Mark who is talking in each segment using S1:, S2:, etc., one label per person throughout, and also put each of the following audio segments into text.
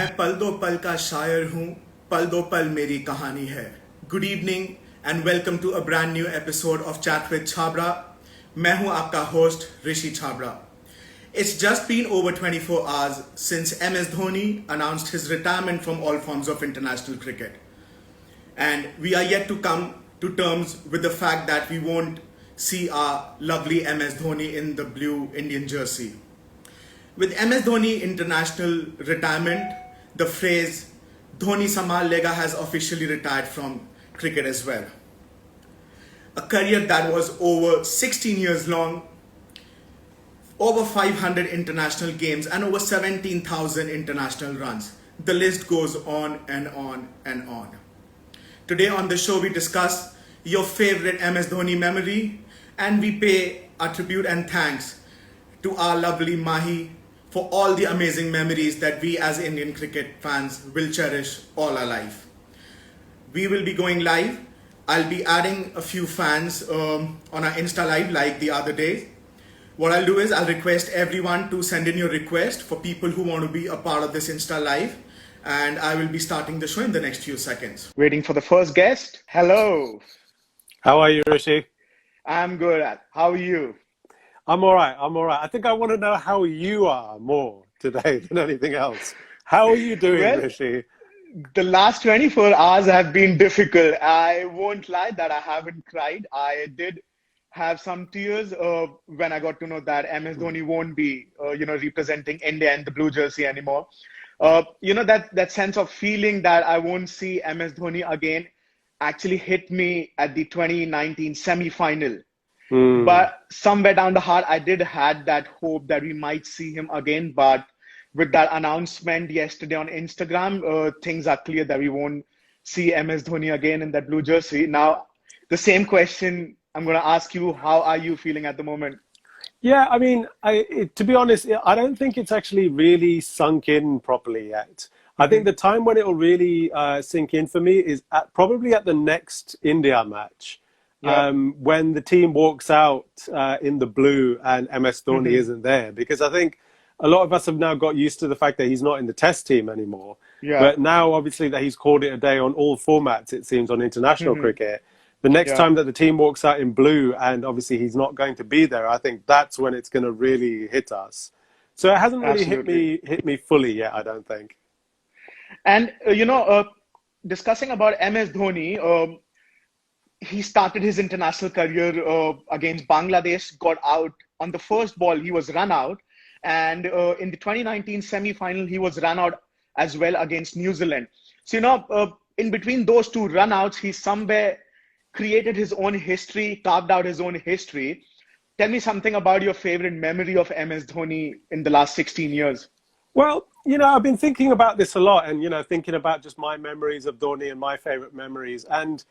S1: मैं पल दो पल का शायर हूँ, पल दो पल मेरी कहानी है. Good evening and welcome to a brand new episode of Chat with Chhabra. मैं हूँ आपका host Rishi Chhabra. It's just been over 24 hours since MS Dhoni announced his retirement from all forms of international cricket. And we are yet to come to terms with the fact that we won't see our lovely MS Dhoni in the blue Indian jersey. With MS Dhoni international retirement, the phrase Dhoni Sambhal Lega has officially retired from cricket as well. A career that was over 16 years long, over 500 international games and over 17,000 international runs. The list goes on and on and on. Today on the show we discuss your favorite MS Dhoni memory and we pay our tribute and thanks to our lovely Mahi for all the amazing memories that we as Indian cricket fans will cherish all our life. We will be going live. I'll be adding a few fans on our Insta Live like the other day. What I'll do is I'll request everyone to send in your request for people who want to be a part of this Insta Live. And I will be starting the show in the next few seconds. Waiting for the first guest. Hello.
S2: How are you, Rishi?
S1: I'm good. How are you?
S2: I'm all right. I think I want to know how you are more today than anything else. How are you doing, Rishi?
S1: The last 24 hours have been difficult. I won't lie that I haven't cried. I did have some tears when I got to know that MS Dhoni won't be, representing India in the blue jersey anymore. That sense of feeling that I won't see MS Dhoni again actually hit me at the 2019 semi-final. But somewhere down the heart, I did had that hope that we might see him again. But with that announcement yesterday on Instagram, things are clear that we won't see MS Dhoni again in that blue jersey. Now, the same question I'm going to ask you, how are you feeling at the moment?
S2: Yeah, I mean, to be honest, I don't think it's actually really sunk in properly yet. I think the time when it will really sink in for me is probably at the next India match. Yeah. When the team walks out in the blue and MS Dhoni isn't there, because I think a lot of us have now got used to the fact that he's not in the test team anymore. Yeah. But now, obviously, that he's called it a day on all formats, it seems, on international cricket. The next time that the team walks out in blue and obviously he's not going to be there, I think that's when it's going to really hit us. So it hasn't really hit me fully yet, I don't think.
S1: And, discussing about MS Dhoni, he started his international career against Bangladesh, got out on the first ball, he was run out. And in the 2019 semi-final, he was run out as well against New Zealand. So, in between those two run-outs, he somewhere created his own history, carved out his own history. Tell me something about your favorite memory of MS Dhoni in the last 16 years.
S2: Well, I've been thinking about this a lot and, thinking about just my memories of Dhoni and my favorite memories. And,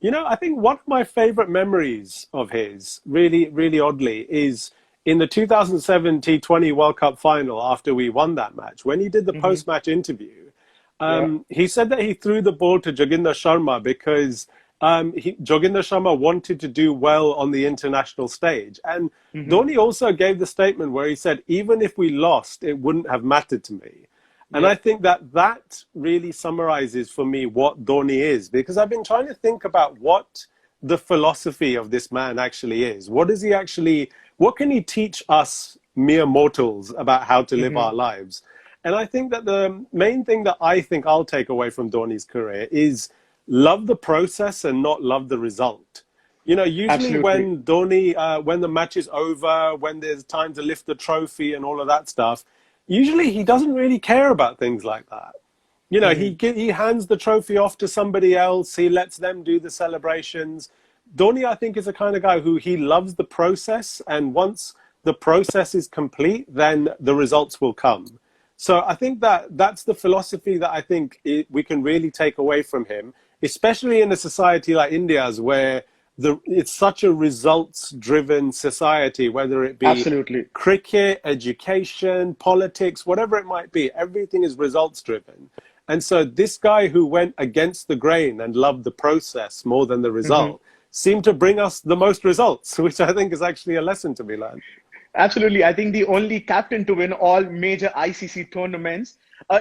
S2: I think one of my favorite memories of his, really, really oddly, is in the 2007 T20 World Cup final after we won that match. When he did the post-match interview, he said that he threw the ball to Joginder Sharma because Joginder Sharma wanted to do well on the international stage. And Dhoni also gave the statement where he said, even if we lost, it wouldn't have mattered to me. And I think that really summarizes for me what Dhoni is, because I've been trying to think about what the philosophy of this man actually is. What can he teach us mere mortals about how to live our lives? And I think that the main thing that I think I'll take away from Dhoni's career is love the process and not love the result. Usually when Dhoni, when the match is over, when there's time to lift the trophy and all of that stuff, usually he doesn't really care about things like that. He hands the trophy off to somebody else. He lets them do the celebrations. Dhoni, I think, is the kind of guy who he loves the process. And once the process is complete, then the results will come. So I think that's the philosophy that I think we can really take away from him, especially in a society like India's where it's such a results-driven society, whether it be cricket, education, politics, whatever it might be, everything is results-driven. And so this guy who went against the grain and loved the process more than the result seemed to bring us the most results, which I think is actually a lesson to be learned.
S3: Absolutely. I think the only captain to win all major ICC tournaments,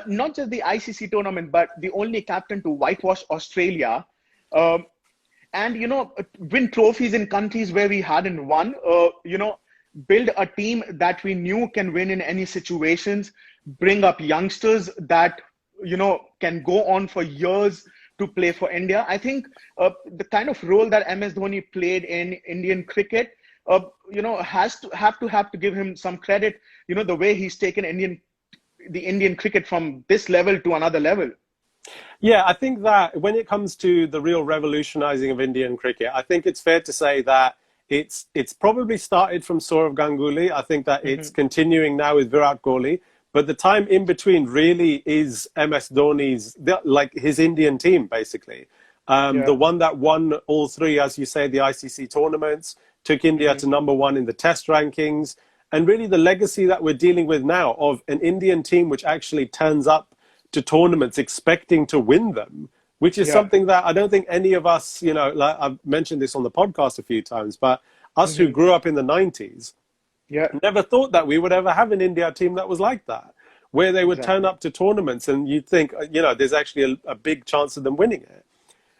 S3: not just the ICC tournament, but the only captain to whitewash Australia. Um, and, win trophies in countries where we hadn't won, build a team that we knew can win in any situations, bring up youngsters that, can go on for years to play for India. I think the kind of role that MS Dhoni played in Indian cricket, has to have to give him some credit. The way he's taken the Indian cricket from this level to another level.
S2: Yeah, I think that when it comes to the real revolutionizing of Indian cricket, I think it's fair to say that it's probably started from Sourav Ganguly. I think that it's continuing now with Virat Kohli. But the time in between really is MS Dhoni's, like his Indian team, basically. The one that won all three, as you say, the ICC tournaments, took India to #1 in the test rankings. And really the legacy that we're dealing with now of an Indian team which actually turns up to tournaments expecting to win them, which is something that I don't think any of us, like I've mentioned this on the podcast a few times, but us who grew up in the 90s, never thought that we would ever have an India team that was like that, where they would turn up to tournaments and you'd think, there's actually a big chance of them winning it.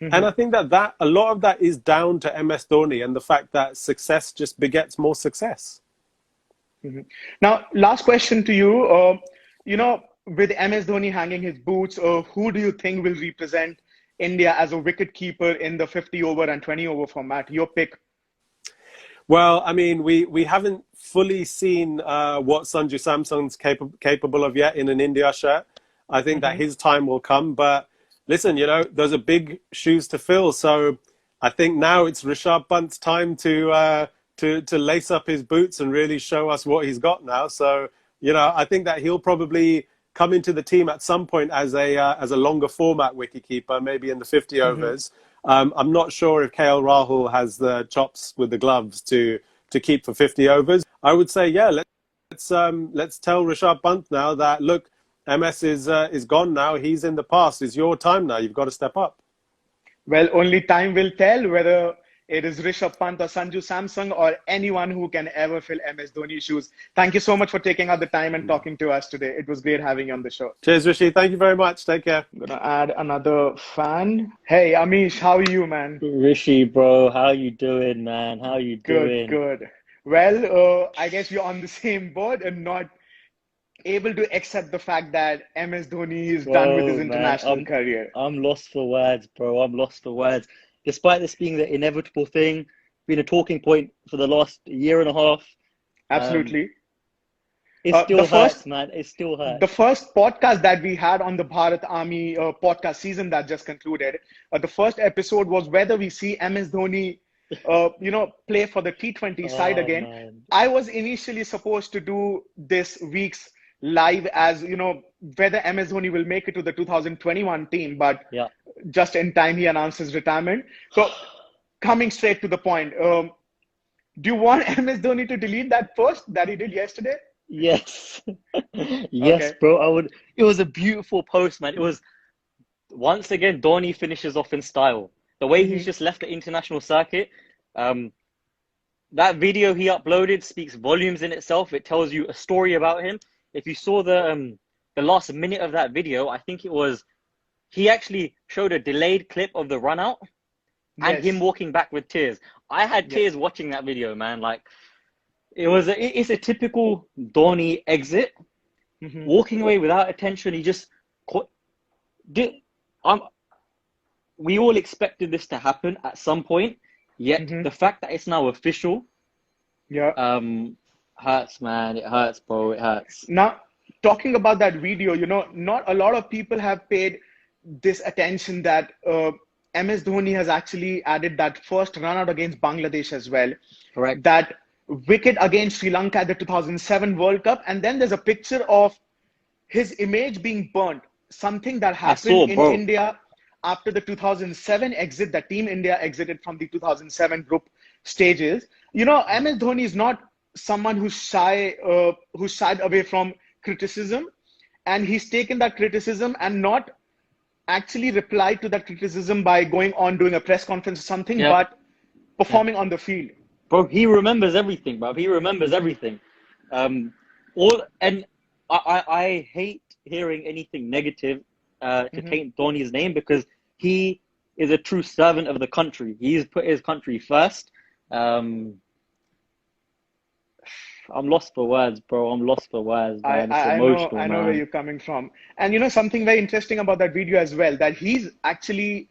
S2: And I think that a lot of that is down to MS Dhoni and the fact that success just begets more success.
S3: Now, last question to you. With MS Dhoni hanging his boots, who do you think will represent India as a wicket keeper in the 50 over and 20 over format? Your pick.
S2: Well, I mean, we haven't fully seen what Sanju Samson's capable of yet in an India shirt. I think that his time will come. But listen, those are big shoes to fill. So I think now it's Rishabh Pant's time to lace up his boots and really show us what he's got now. So, I think that he'll probably come into the team at some point as a longer format wicketkeeper, maybe in the 50 overs. I'm not sure if KL Rahul has the chops with the gloves to keep for 50 overs. I would say, let's tell Rishabh Pant now that, look, MS is gone now. He's in the past. It's your time now. You've got to step up.
S3: Well, only time will tell whether it is Rishabh Pant or Sanju Samson or anyone who can ever fill MS Dhoni's shoes. Thank you so much for taking out the time and talking to us today. It was great having you on the show.
S2: Cheers, Rishi. Thank you very much. Take care.
S3: I'm going to add another fan. Hey, Amish, how are you, man?
S4: Rishi, bro, how you doing, man? How you doing?
S3: Good. Well, I guess you're on the same boat and not able to accept the fact that MS Dhoni is done with his international career.
S4: I'm lost for words, bro. I'm lost for words. Despite this being the inevitable thing, been a talking point for the last year and a half.
S3: Absolutely.
S4: It still hurts, man. It still hurts.
S3: The first podcast that we had on the Bharat Army podcast season that just concluded, the first episode was whether we see MS Dhoni, play for the T20 side again.
S4: Man.
S3: I was initially supposed to do this week's live as, whether MS Dhoni will make it to the 2021 team, but just in time he announced his retirement. So coming straight to the point, do you want MS Dhoni to delete that post that he did yesterday?
S4: Yes. Yes, okay. Bro. I would. It was a beautiful post, man. It was, once again, Dhoni finishes off in style. The way he's just left the international circuit. That video he uploaded speaks volumes in itself. It tells you a story about him. If you saw the last minute of that video, I think it was, he actually showed a delayed clip of the run out and him walking back with tears. I had tears watching that video, man. Like, it's a typical Dhoni exit, walking away without attention. He just we all expected this to happen at some point, yet the fact that it's now official, hurts, man. It hurts, bro. It hurts.
S3: Now, talking about that video, not a lot of people have paid this attention that MS Dhoni has actually added that first run out against Bangladesh as well.
S4: Correct.
S3: That wicket against Sri Lanka at the 2007 World Cup. And then there's a picture of his image being burnt. Something that happened in India after the 2007 exit, that Team India exited from the 2007 group stages. MS Dhoni is not someone who's shied away from criticism, and he's taken that criticism and not actually replied to that criticism by going on doing a press conference or something, but performing on the field.
S4: Bro, he remembers everything, bro. He remembers everything. I hate hearing anything negative to taint Dhoni's name, because he is a true servant of the country. He's put his country first. I'm lost for words, bro. I'm lost for words, man. It's emotional,
S3: I know
S4: man.
S3: where you're coming from. And you know, something very interesting about that video as well, that he's actually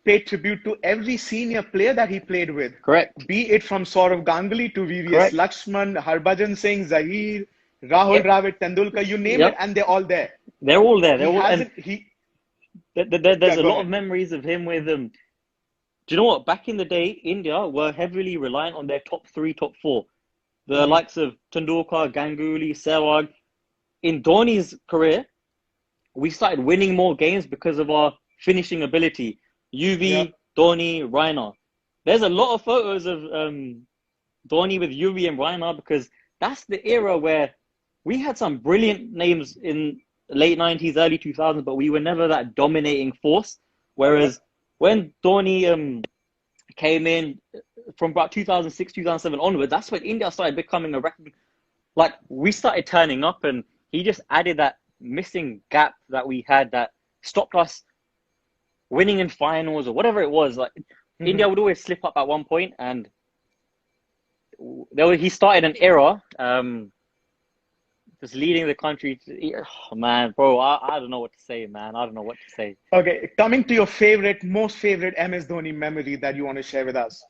S3: paid tribute to every senior player that he played with.
S4: Correct.
S3: Be it from Saurav Ganguly to VVS
S4: Correct.
S3: Lakshman, Harbhajan Singh, Zaheer, Rahul Dravid, Tendulkar, you name it, and they're all there.
S4: They're all there. They're all, there's a lot of memories of him with them. Do you know what? Back in the day, India were heavily reliant on their top 3, top 4. The likes of Tendulkar, Ganguly, Sehwag. In Dhoni's career, we started winning more games because of our finishing ability. Yuvi, Dhoni, Raina. There's a lot of photos of Dhoni with Yuvi and Raina, because that's the era where we had some brilliant names in late 90s, early 2000s, but we were never that dominating force. Whereas when Dhoni came in from about 2006, 2007 onwards, that's when India started becoming a record. Like, we started turning up, and he just added that missing gap that we had that stopped us winning in finals or whatever it was. Like, India would always slip up at one point, and he started an era just leading the country to, oh man, bro, I don't know what to say, man. I don't know what to say.
S3: Okay, coming to your most favorite MS Dhoni memory that you want to share with us.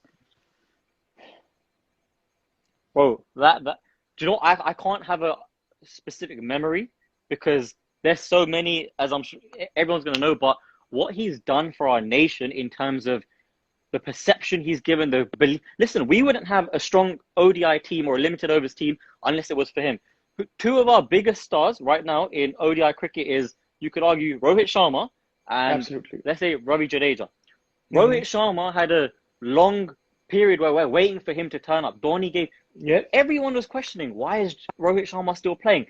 S4: Bro, do you know, I can't have a specific memory because there's so many, as I'm sure everyone's going to know, but what he's done for our nation in terms of the perception he's given, listen, we wouldn't have a strong ODI team or a limited overs team unless it was for him. 2 of our biggest stars right now in ODI cricket is, you could argue, Rohit Sharma and let's say Ravi Jadeja. Rohit Sharma had a long period where we're waiting for him to turn up. Dhoni gave, everyone was questioning, why is Rohit Sharma still playing?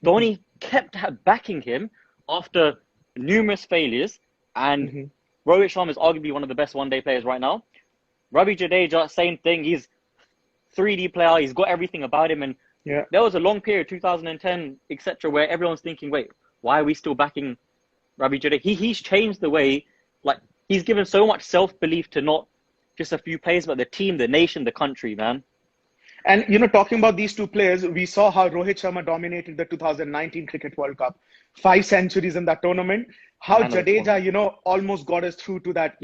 S4: Dhoni kept backing him after numerous failures, and Rohit Sharma is arguably one of the best one-day players right now. Ravi Jadeja, same thing. He's 3D player. He's got everything about him, and there was a long period, 2010, etc., where everyone's thinking, wait, why are we still backing Ravi Jadeja? He's changed the way, like, he's given so much self-belief to not just a few players, but the team, the nation, the country, man.
S3: And, you know, talking about these 2 players, we saw how Rohit Sharma dominated the 2019 Cricket World Cup. 5 centuries in that tournament. How Jadeja, you know, almost got us through to that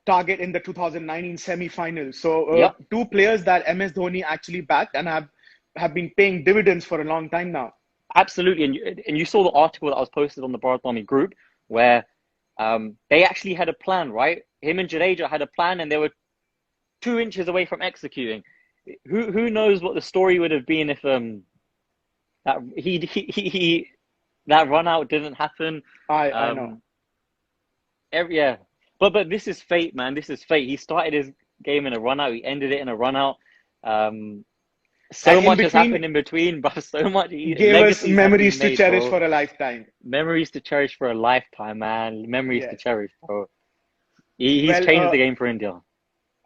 S3: target in the 2019 semi-final. So 2 players that MS Dhoni actually backed and have been paying dividends for a long time now.
S4: Absolutely. And you saw the article that was posted on the Bharat Army group where they actually had a plan, right? Him and Jadeja had a plan, and they were 2 inches away from executing. Who knows what the story would have been if that run out didn't happen.
S3: I know.
S4: But this is fate, man. This is fate. He started his game in a run out. He ended it in a run out. So much has happened in between, but so much.
S3: Gave us memories to cherish for a lifetime.
S4: Memories to cherish for a lifetime, man. Memories to cherish, bro. He's changed the game for India.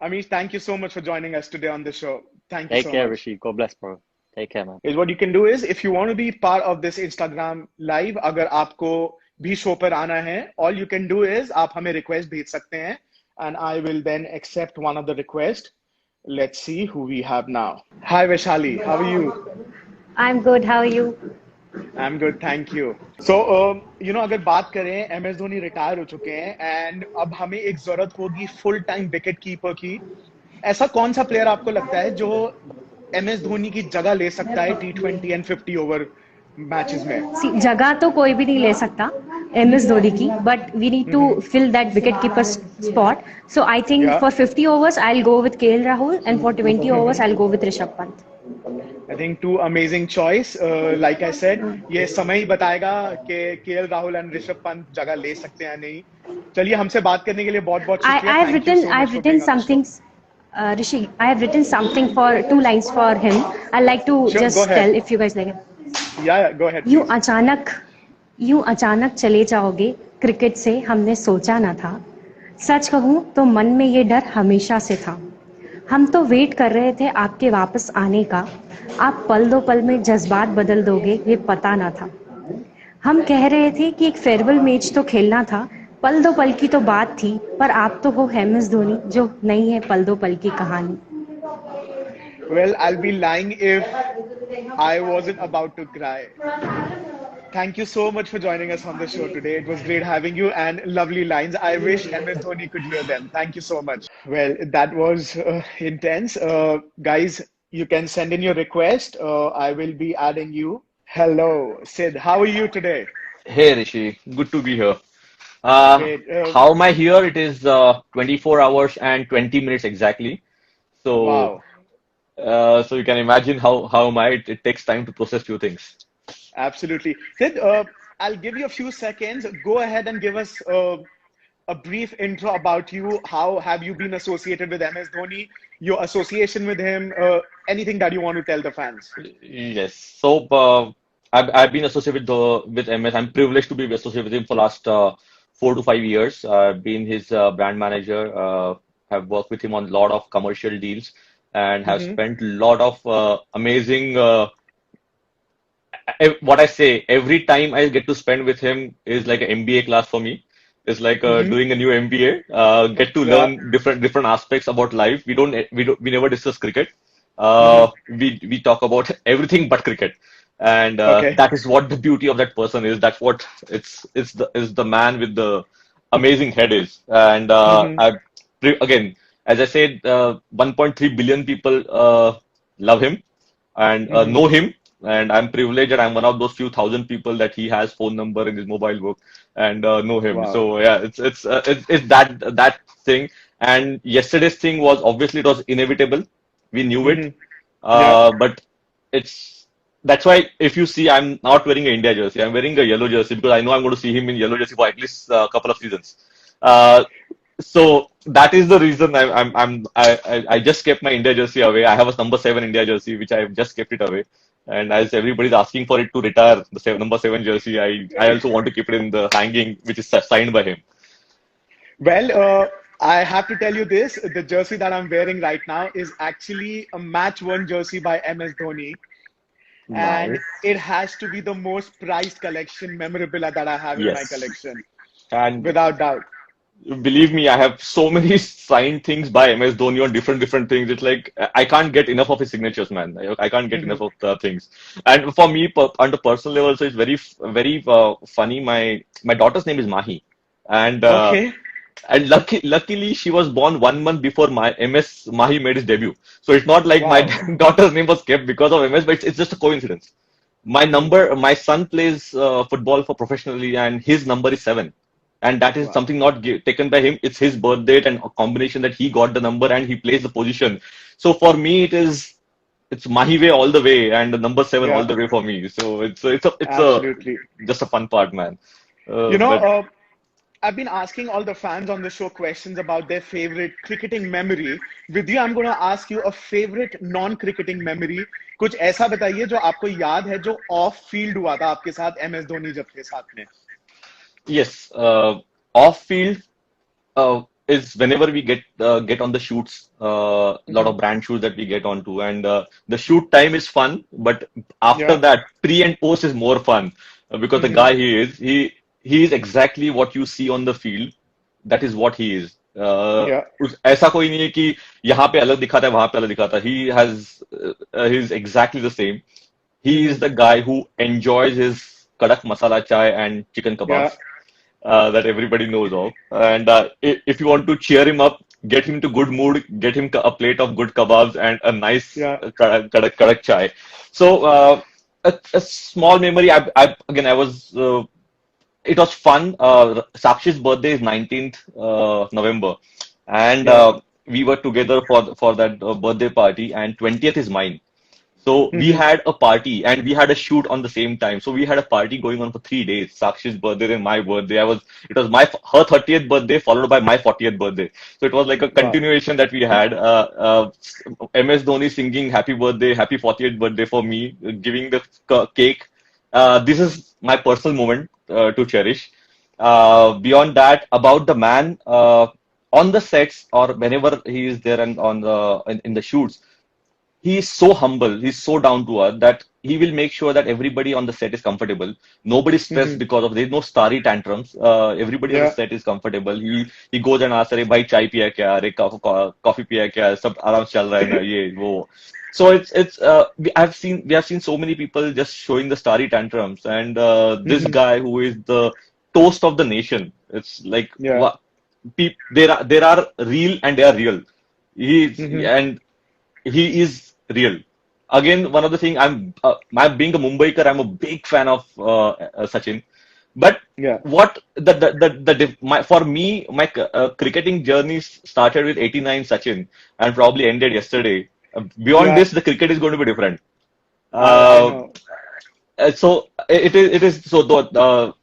S3: Amish, thank you so much for joining us today on the show. Thank you so much.
S4: Take care, Rishi. God bless, bro. Take care, man.
S3: What you can do is, if you want to be part of this Instagram live, अगर आपको भी show पर आना है, all you can do is आप हमें request भेज सकते हैं, and I will then accept one of the requests. Let's see who we have now. Hi Vaishali, how are you?
S5: I'm good. How are you?
S3: I'm good, thank you. So, you know, अगर बात करें, MS Dhoni retire हो चुके हैं, and अब हमें एक जरूरत होगी full time wicket keeper की. ऐसा कौन सा player आपको लगता है जो MS धोनी की जगह ले सकता है T20 and 50 over matches में?
S5: See, जगह तो कोई भी नहीं ले सकता MS धोनी की, but we need to fill that wicket keeper spot. So I think for 50 overs I'll go with KL Rahul, and for 20 overs I'll go with Rishabh Pant.
S3: I think 2 amazing choice. Like I said, ये समय ही बताएगा कि KL Rahul and Rishabh Pant जगह ले सकते हैं नहीं. चलिए, हमसे बात करने के लिए बहुत-बहुत शुक्रिया.
S5: I've written something. Rishi, I have written something for 2 lines for him. I'd like to just tell if you guys like it.
S3: Yeah, go ahead.
S5: यूं अचानक चले जाओगे क्रिकेट से, हमने सोचा ना था. सच कहूं तो मन में ये डर हमेशा से था. हम तो वेट कर रहे थे आपके वापस आने का, आप पल दो पल में जज्बात बदल दोगे ये पता ना था। हम कह रहे थे कि एक फेयरवेल मैच तो खेलना था, पल दो पल की तो बात थी, पर आप तो हो MS धोनी जो नहीं है पल दो पल की कहानी।
S3: Well, I'll be lying if I wasn't about to cry. Thank you so much for joining us on the show today. It was great having you and lovely lines. I wish MS Dhoni could hear them. Thank you so much. Well, that was intense. Guys, you can send in your request. I will be adding you. Hello, Sid. How are you today?
S6: Hey Rishi, good to be here. Uh,
S3: Great.
S6: how am I here? It is 24 hours and 20 minutes exactly. So,
S3: Wow.
S6: so you can imagine how am I? It takes time to process few things.
S3: Absolutely. Sid, I'll give you a few seconds. Go ahead and give us a brief intro about you. How have you been associated with MS Dhoni? Your association with him? Anything that you want to tell the fans?
S6: Yes. So I've been associated with MS. I'm privileged to be associated with him for last 4 to 5 years. I've been his brand manager. Have worked with him on a lot of commercial deals and have
S3: Hmm.
S6: spent a lot of amazing. What I say, every time I get to spend with him is like an MBA class for me. It's like
S3: Hmm.
S6: doing a new MBA. Get to
S3: Yeah.
S6: learn different aspects about life. We never discuss cricket.
S3: Hmm.
S6: We talk about everything but cricket, and
S3: Okay.
S6: that is what the beauty of that person is. That's what it's the man with the amazing head is. And
S3: Hmm.
S6: again, as I said, 1.3 billion people love him and
S3: Hmm.
S6: know him. And I'm privileged that I'm one of those few thousand people that he has phone number in his mobile book and know him.
S3: Wow.
S6: So yeah, it's that thing. And yesterday's thing was obviously it was inevitable. We knew it,
S3: Hmm. Yeah.
S6: but it's that's why if you see, I'm not wearing an India jersey. I'm wearing a yellow jersey because I know I'm going to see him in yellow jersey for at least a couple of seasons. Uh, so that is the reason I just kept my India jersey away. I have a number 7 India jersey which I have just kept it away. And as everybody's asking for it to retire the number 7 jersey, I also want to keep it in the hanging, which is signed by him.
S3: Well, I have to tell you this. The jersey that I'm wearing right now is actually a match worn jersey by MS Dhoni. And
S6: Nice.
S3: it has to be the most prized collection memorabilia that I have in my
S6: Yes.
S3: collection,
S6: And
S3: without doubt.
S6: believe me, I have so many signed things by MS Dhoni on different things. It's like I can't get enough of his signatures, man. I can't get enough of the things. And for me, on the personal level, so it's very funny. My daughter's name is Mahi, and
S3: Okay.
S6: luckily she was born 1 month before my MS Mahi made his debut. So it's not like my
S3: Wow.
S6: daughter's name was kept because of MS, but it's just a coincidence. My son plays football for professionally, and his number is 7. And that is
S3: Wow.
S6: something not taken by him. It's his birth date and a combination that he got the number and he plays the position. So for me, it's Mahi way all the way and the number 7 all
S3: Yeah,
S6: the way for me. So it's a
S3: absolutely.
S6: just a fun part, man.
S3: You know,
S6: But
S3: I've been asking all the fans on the show questions about their favorite cricketing memory. With you, I'm going to ask you a favorite non-cricketing memory. कुछ ऐसा बताइए जो आपको याद है जो of field हुआ था आपके साथ MS धोनी जब थे साथ में.
S6: yes, off field is whenever we get on the shoots, a lot of brand shoots that we get onto, and the shoot time is fun, but after
S3: Yeah.
S6: that, pre and post is more fun because the guy he is exactly what you see on the field. That is what he is.
S3: Yeah.
S6: ऐसा कोई नहीं है कि यहाँ पे अलग दिखाता है वहां पे अलग दिखाता है. He is exactly the same. He is the guy who enjoys his kadak masala chai and chicken
S3: Yeah.
S6: kebabs that everybody knows of. And if you want to cheer him up, get him to good mood, get him a plate of good kebabs and a nice
S3: Yeah.
S6: kadak chai. So a small memory. Again, I was. It was fun. Sakshi's birthday is 19th November, and
S3: Yeah.
S6: we were together for that birthday party. And 20th is mine. So we
S3: Hmm.
S6: had a party and we had a shoot on the same time. So we had a party going on for 3 days. Sakshi's birthday and my birthday. It was her 30th birthday followed by my 40th birthday. So it was like a
S3: Wow.
S6: continuation that we had. MS Dhoni singing happy birthday, happy 40th birthday for me, giving the cake. This is my personal moment to cherish. Beyond that, about the man, on the sets or whenever he is there and on the in the shoots, he is so humble, he's so down to earth that he will make sure that everybody on the set is comfortable. Nobody's stressed
S3: Hmm.
S6: because of there's no starry tantrums. Everybody on the
S3: Yeah.
S6: set is comfortable. He goes and asks, "अरे भाई चाय पिया क्या? अरे coffee पिया क्या? सब आराम से चल रहा है ना ये वो." So we have seen so many people just showing the starry tantrums, and this
S3: Hmm.
S6: guy who is the toast of the nation. It's like
S3: Yeah.
S6: there are real and they are real.
S3: Hmm.
S6: And he is real. Again, one of the thing I'm being a Mumbaiker, I'm a big fan of Sachin. But
S3: Yeah.
S6: what for me, my cricketing journey started with '89 Sachin and probably ended yesterday. Beyond
S3: Yeah.
S6: this, the cricket is going to be different.
S3: I
S6: Uh,
S3: know.
S6: so it is so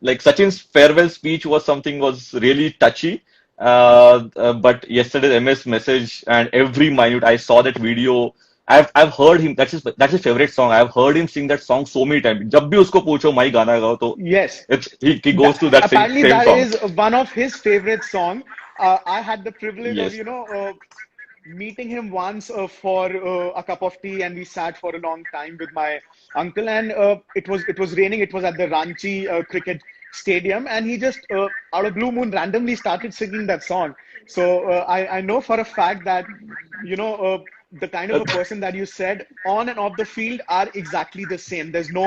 S6: like Sachin's farewell speech was really touchy. But yesterday's MS message and every minute I saw that video. I've heard him. That's his favorite song. I've heard him sing that song so many times. जब भी उसको पूछो माई गाना गाओ तो
S3: Yes.
S6: he goes to that
S3: Apparently,
S6: same
S3: that
S6: song.
S3: is one of his favorite song. I had the privilege of,
S6: Yes.
S3: meeting him once for a cup of tea, and we sat for a long time with my uncle. And it was raining. It was at the Ranchi cricket stadium, and he just out of blue moon randomly started singing that song. So I know for a fact that the kind of a person that you said on and off the field are exactly the same. There's no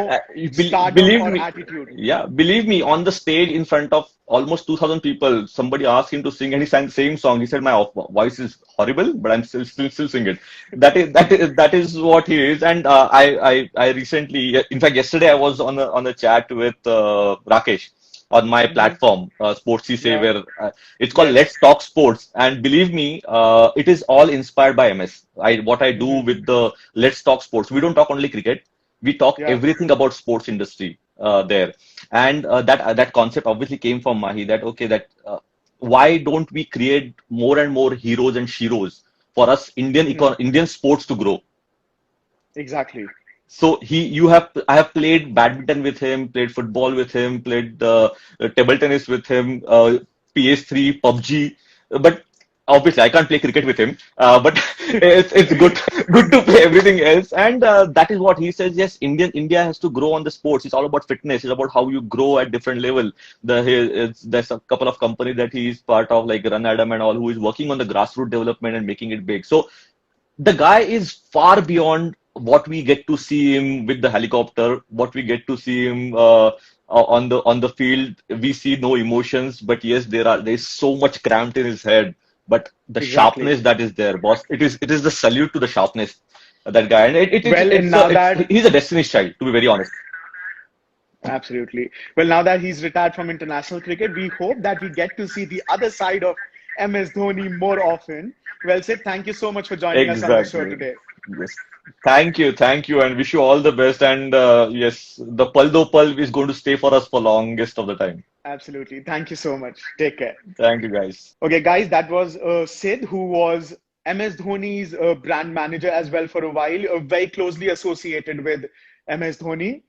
S3: stardom
S6: Believe
S3: or
S6: me,
S3: attitude.
S6: yeah, believe me, on the stage in front of almost 2,000 people, somebody asked him to sing and he sang the same song. He said, "My voice is horrible, but I'm still singing it." That is what he is. And I recently, in fact, yesterday I was on a chat with Rakesh on my
S3: Hmm.
S6: platform, Sportsy Say,
S3: Yeah.
S6: where it's called
S3: Yes.
S6: Let's Talk Sports. And believe me, it is all inspired by MS. What I do
S3: Hmm.
S6: with the Let's Talk Sports. We don't talk only cricket. We talk
S3: Yeah.
S6: everything about sports industry there. And that concept obviously came from Mahi. That okay, that why don't we create more and more heroes and sheroes for us
S3: Hmm.
S6: Indian sports to grow?
S3: Exactly.
S6: So I have played badminton with him, played football with him, played table tennis with him, PS3, PUBG, but obviously I can't play cricket with him. But it's good to play everything else, and that is what he says. Yes, India has to grow on the sports. It's all about fitness. It's about how you grow at different level. There's a couple of companies that he is part of, like Run Adam and all, who is working on the grassroots development and making it big. So the guy is far beyond what we get to see him with the helicopter, what we get to see him on the field. We see no emotions, but yes, there's so much cramped in his head. But the
S3: Exactly.
S6: sharpness that is there, boss, it is the salute to the sharpness of that guy, and
S3: Well, and now that
S6: he's a destiny's child, to be very honest.
S3: absolutely. Well, now that he's retired from international cricket, we hope that we get to see the other side of MS Dhoni more often. Well, Sid, thank you so much for joining us on the show
S6: Exactly.
S3: today.
S6: Yes. Thank you, and wish you all the best. And yes, the Pal Do Pal is going to stay for us for longest of the time.
S3: Absolutely. Thank you so much. Take care.
S6: Thank you, guys.
S3: Okay, guys, that was Sid, who was MS Dhoni's brand manager as well for a while, very closely associated with MS Dhoni.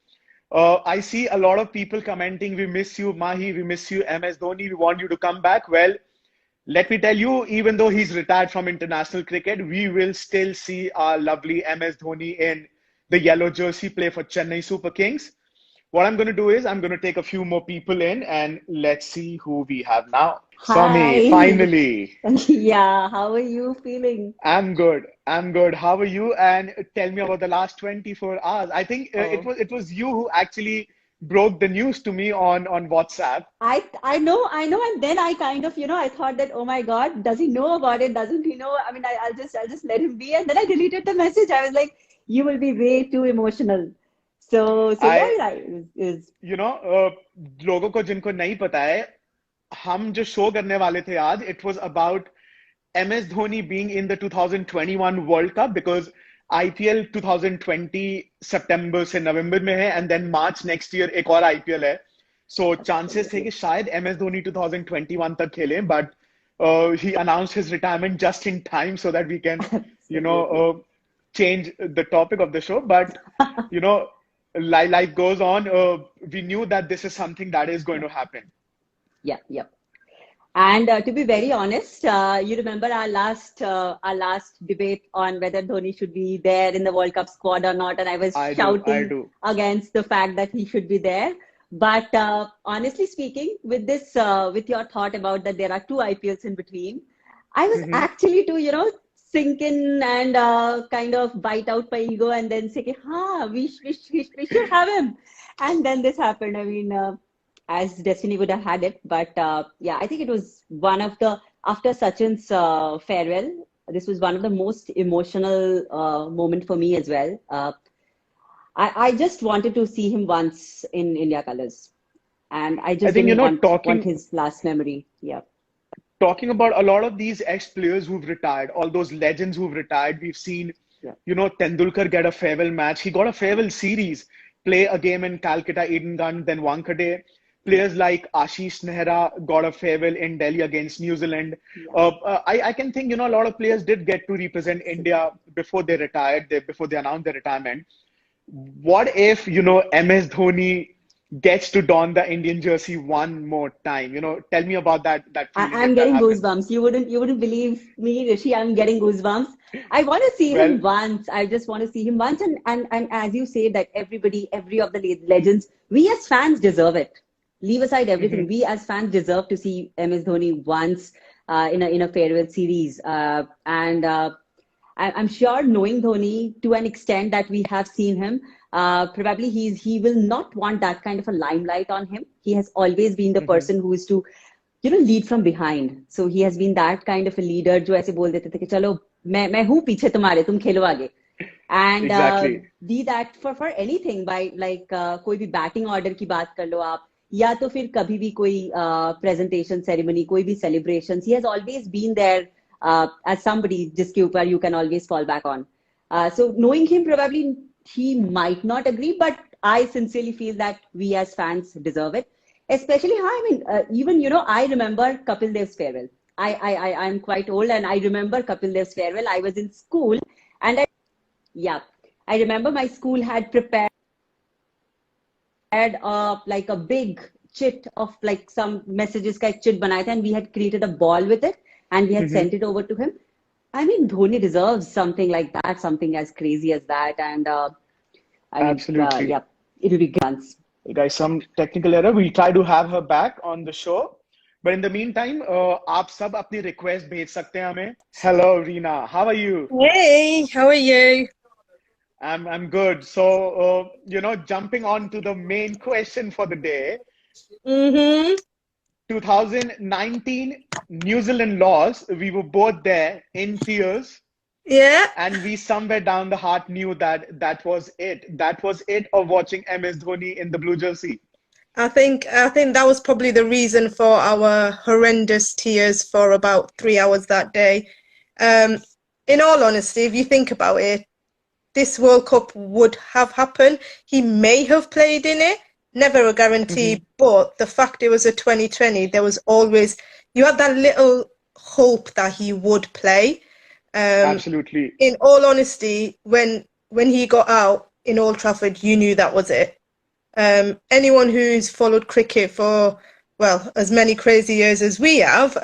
S3: I see a lot of people commenting, "We miss you, Mahi. We miss you, MS Dhoni. We want you to come back." Well, let me tell you, even though he's retired from international cricket, we will still see our lovely MS Dhoni in the yellow jersey play for Chennai Super Kings. What I'm going to do is I'm going to take a few more people in and let's see who we have now. Somi,
S7: Hi.
S3: finally.
S7: Yeah, how are you feeling?
S3: I'm good. I'm good. How are you? And tell me about the last 24 hours. I think it
S7: Oh,
S3: was you who actually broke the news to me on WhatsApp.
S7: I know, and then I kind of, I thought that, oh my God, does he know about it? Doesn't he know? I mean, I'll just let him be, and then I deleted the message. I was like, you will be way too emotional. So yeah,
S3: I,
S7: yeah, is
S3: you know, लोगों को जिनको नहीं पता है, हम जो show करने वाले थे आज, it was about MS Dhoni being in the 2021 World Cup because IPL 2020 September से नवंबर में है and then March next year एक और IPL है. So chances थे कि शायद MS Dhoni 2021 तक खेले, but he announced his retirement just in time so that we can,
S7: absolutely.
S3: change the topic of the show. But you know, life goes on. We knew that this is something that is going to happen.
S7: Yeah, yeah. And to be very honest, you remember our last debate on whether Dhoni should be there in the World Cup squad or not, and I was
S3: I
S7: shouting
S3: do.
S7: against the fact that he should be there. But honestly speaking, with this, with your thought about that there are two IPLs in between, I was
S3: Hmm.
S7: actually to sink in and kind of bite out my ego and then say, "Ha, we should have him." And then this happened. I mean, as destiny would have had it. But yeah, I think it was one of the, after Sachin's farewell, this was one of the most emotional moment for me as well. I just wanted to see him once in India colors, and I
S3: I
S7: just
S3: think,
S7: didn't want
S3: talking
S7: his last memory. Yeah.
S3: talking about a lot of these ex-players who've retired, all those legends who've retired, we've seen,
S7: Yeah.
S3: Tendulkar get a farewell match. He got a farewell series, play a game in Calcutta, Eden Garden, then Wankhede. Players like Ashish Nehra got a farewell in Delhi against New Zealand. I can think, a lot of players did get to represent India before they retired, before they announced their retirement. What if, MS Dhoni gets to don the Indian jersey one more time? Tell me about that feeling
S7: I'm
S3: if that
S7: getting
S3: happens.
S7: goosebumps. You wouldn't believe me, Rishi. I'm getting goosebumps. I want to see
S3: Well,
S7: him once. I just want to see him once. And as you say, that every of the legends, we as fans deserve it. Leave aside everything.
S3: mhm,
S7: We as fans deserve to see MS Dhoni once in a farewell series. And I'm sure, knowing Dhoni to an extent that we have seen him, probably he will not want that kind of a limelight on him. He has always been the
S3: mhm,
S7: person who is to lead from behind. So he has been that kind of a leader जो ऐसे बोल देते थे कि चलो मैं हूँ पीछे तुम्हारे, तुम खेलो आगे. And
S3: exactly.
S7: be that for anything, by like कोई भी बैटिंग ऑर्डर की बात कर लो आप, या तो फिर कभी भी कोई प्रेजेंटेशन सेरेमनी, कोई भी celebrations, he has always been there as somebody जिसके ऊपर you can always fall back on. So knowing him, probably he might not agree, but I sincerely feel that we as fans deserve it. Especially, I mean, even I remember Kapil Dev's farewell. I'm quite old, and I remember Kapil Dev's farewell. I was in school, and yeah, I remember my school had prepared like a big chit of like some messages ka ek chit banaya tha, and we had created a ball with it, and we had
S3: Mhm,
S7: sent it over to him. I mean, Dhoni deserves something like that, something as crazy as that, and I mean,
S3: absolutely.
S7: yeah, it will be good.
S3: Guys, some technical error. We'll try to have her back on the show. But in the meantime, आप सब अपनी request भेज सकते हैं हमें. Hello, Reena. How are you?
S8: Hey, how are you?
S3: I'm good. So, jumping on to the main question for the day.
S8: Mm-hmm.
S3: 2019 New Zealand loss. We were both there in tears,
S8: Yeah,
S3: and we somewhere down the heart knew that that was it. That was it of watching MS Dhoni in the blue jersey.
S8: I think that was probably the reason for our horrendous tears for about 3 hours that day. In all honesty, if you think about it, this World Cup would have happened. He may have played in it, never a guarantee,
S3: Mhm.
S8: but the fact it was a 2020, there was always, you had that little hope that he would play.
S3: Absolutely.
S8: In all honesty, when he got out in Old Trafford, you knew that was it. Anyone who's followed cricket for, well, as many crazy years as we have,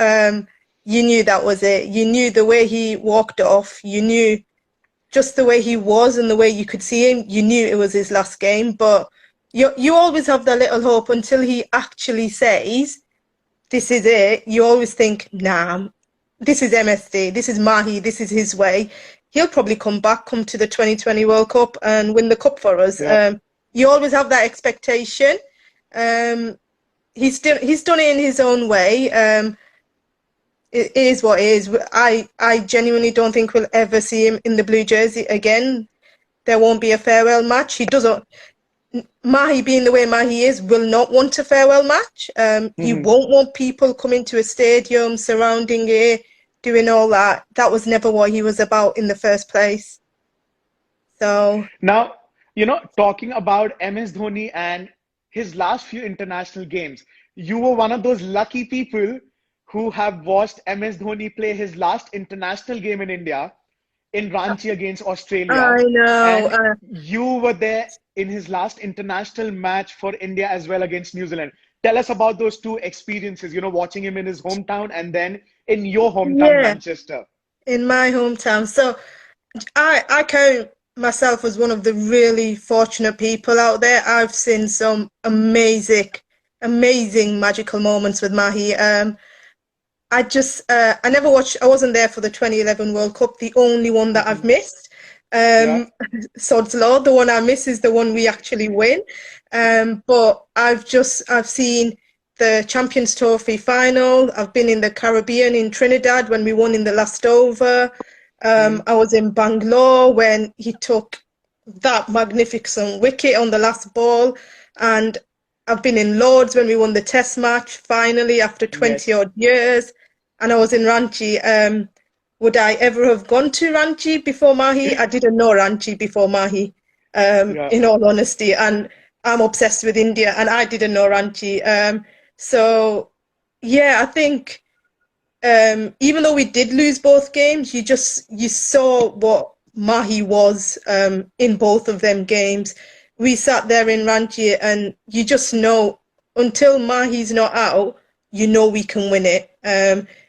S8: you knew that was it. You knew the way he walked off. You knew just the way he was and the way you could see him. You knew it was his last game. But you always have that little hope until he actually says, "This is it." You always think, "Nah, this is MSD. This is Mahi. This is his way. He'll probably come back, come to the 2020 World Cup and win the cup for us."
S3: Yeah.
S8: You always have that expectation. He's done it in his own way. It is what it is. I genuinely don't think we'll ever see him in the blue jersey again. There won't be a farewell match. He doesn't. Mahi, being the way Mahi is, will not want a farewell match. He
S3: Mhm.
S8: won't want people coming to a stadium, surrounding it, doing all that. That was never what he was about in the first place. So,
S3: Now, talking about MS Dhoni and his last few international games, you were one of those lucky people who have watched MS Dhoni play his last international game in India in Ranchi against Australia.
S8: I know.
S3: And you were there in his last international match for India as well against New Zealand. tell us about those two experiences, you know, watching him in his hometown and then in your hometown,
S8: Yeah,
S3: Manchester.
S8: in my hometown. So I count myself as one of the really fortunate people out there. I've seen some amazing magical moments with Mahi. I never watched, I wasn't there for the 2011 World Cup, the only one that I've missed.
S3: Yeah.
S8: Sod's Law, the one I miss is the one we actually win. But I've seen the Champions Trophy final. I've been in the Caribbean in Trinidad when we won in the last over. I was in Bangalore when he took that magnificent wicket on the last ball. And I've been in Lords when we won the Test match finally after 20 odd years. And I was in Ranchi. Would I ever have gone to Ranchi before Mahi? I didn't know Ranchi before Mahi, in all honesty. And I'm obsessed with India, and I didn't know Ranchi. So, yeah, I think even though we did lose both games, you saw what Mahi was in both of them games. We sat there in Ranchi, and you just know until Mahi's not out, you know we can win it.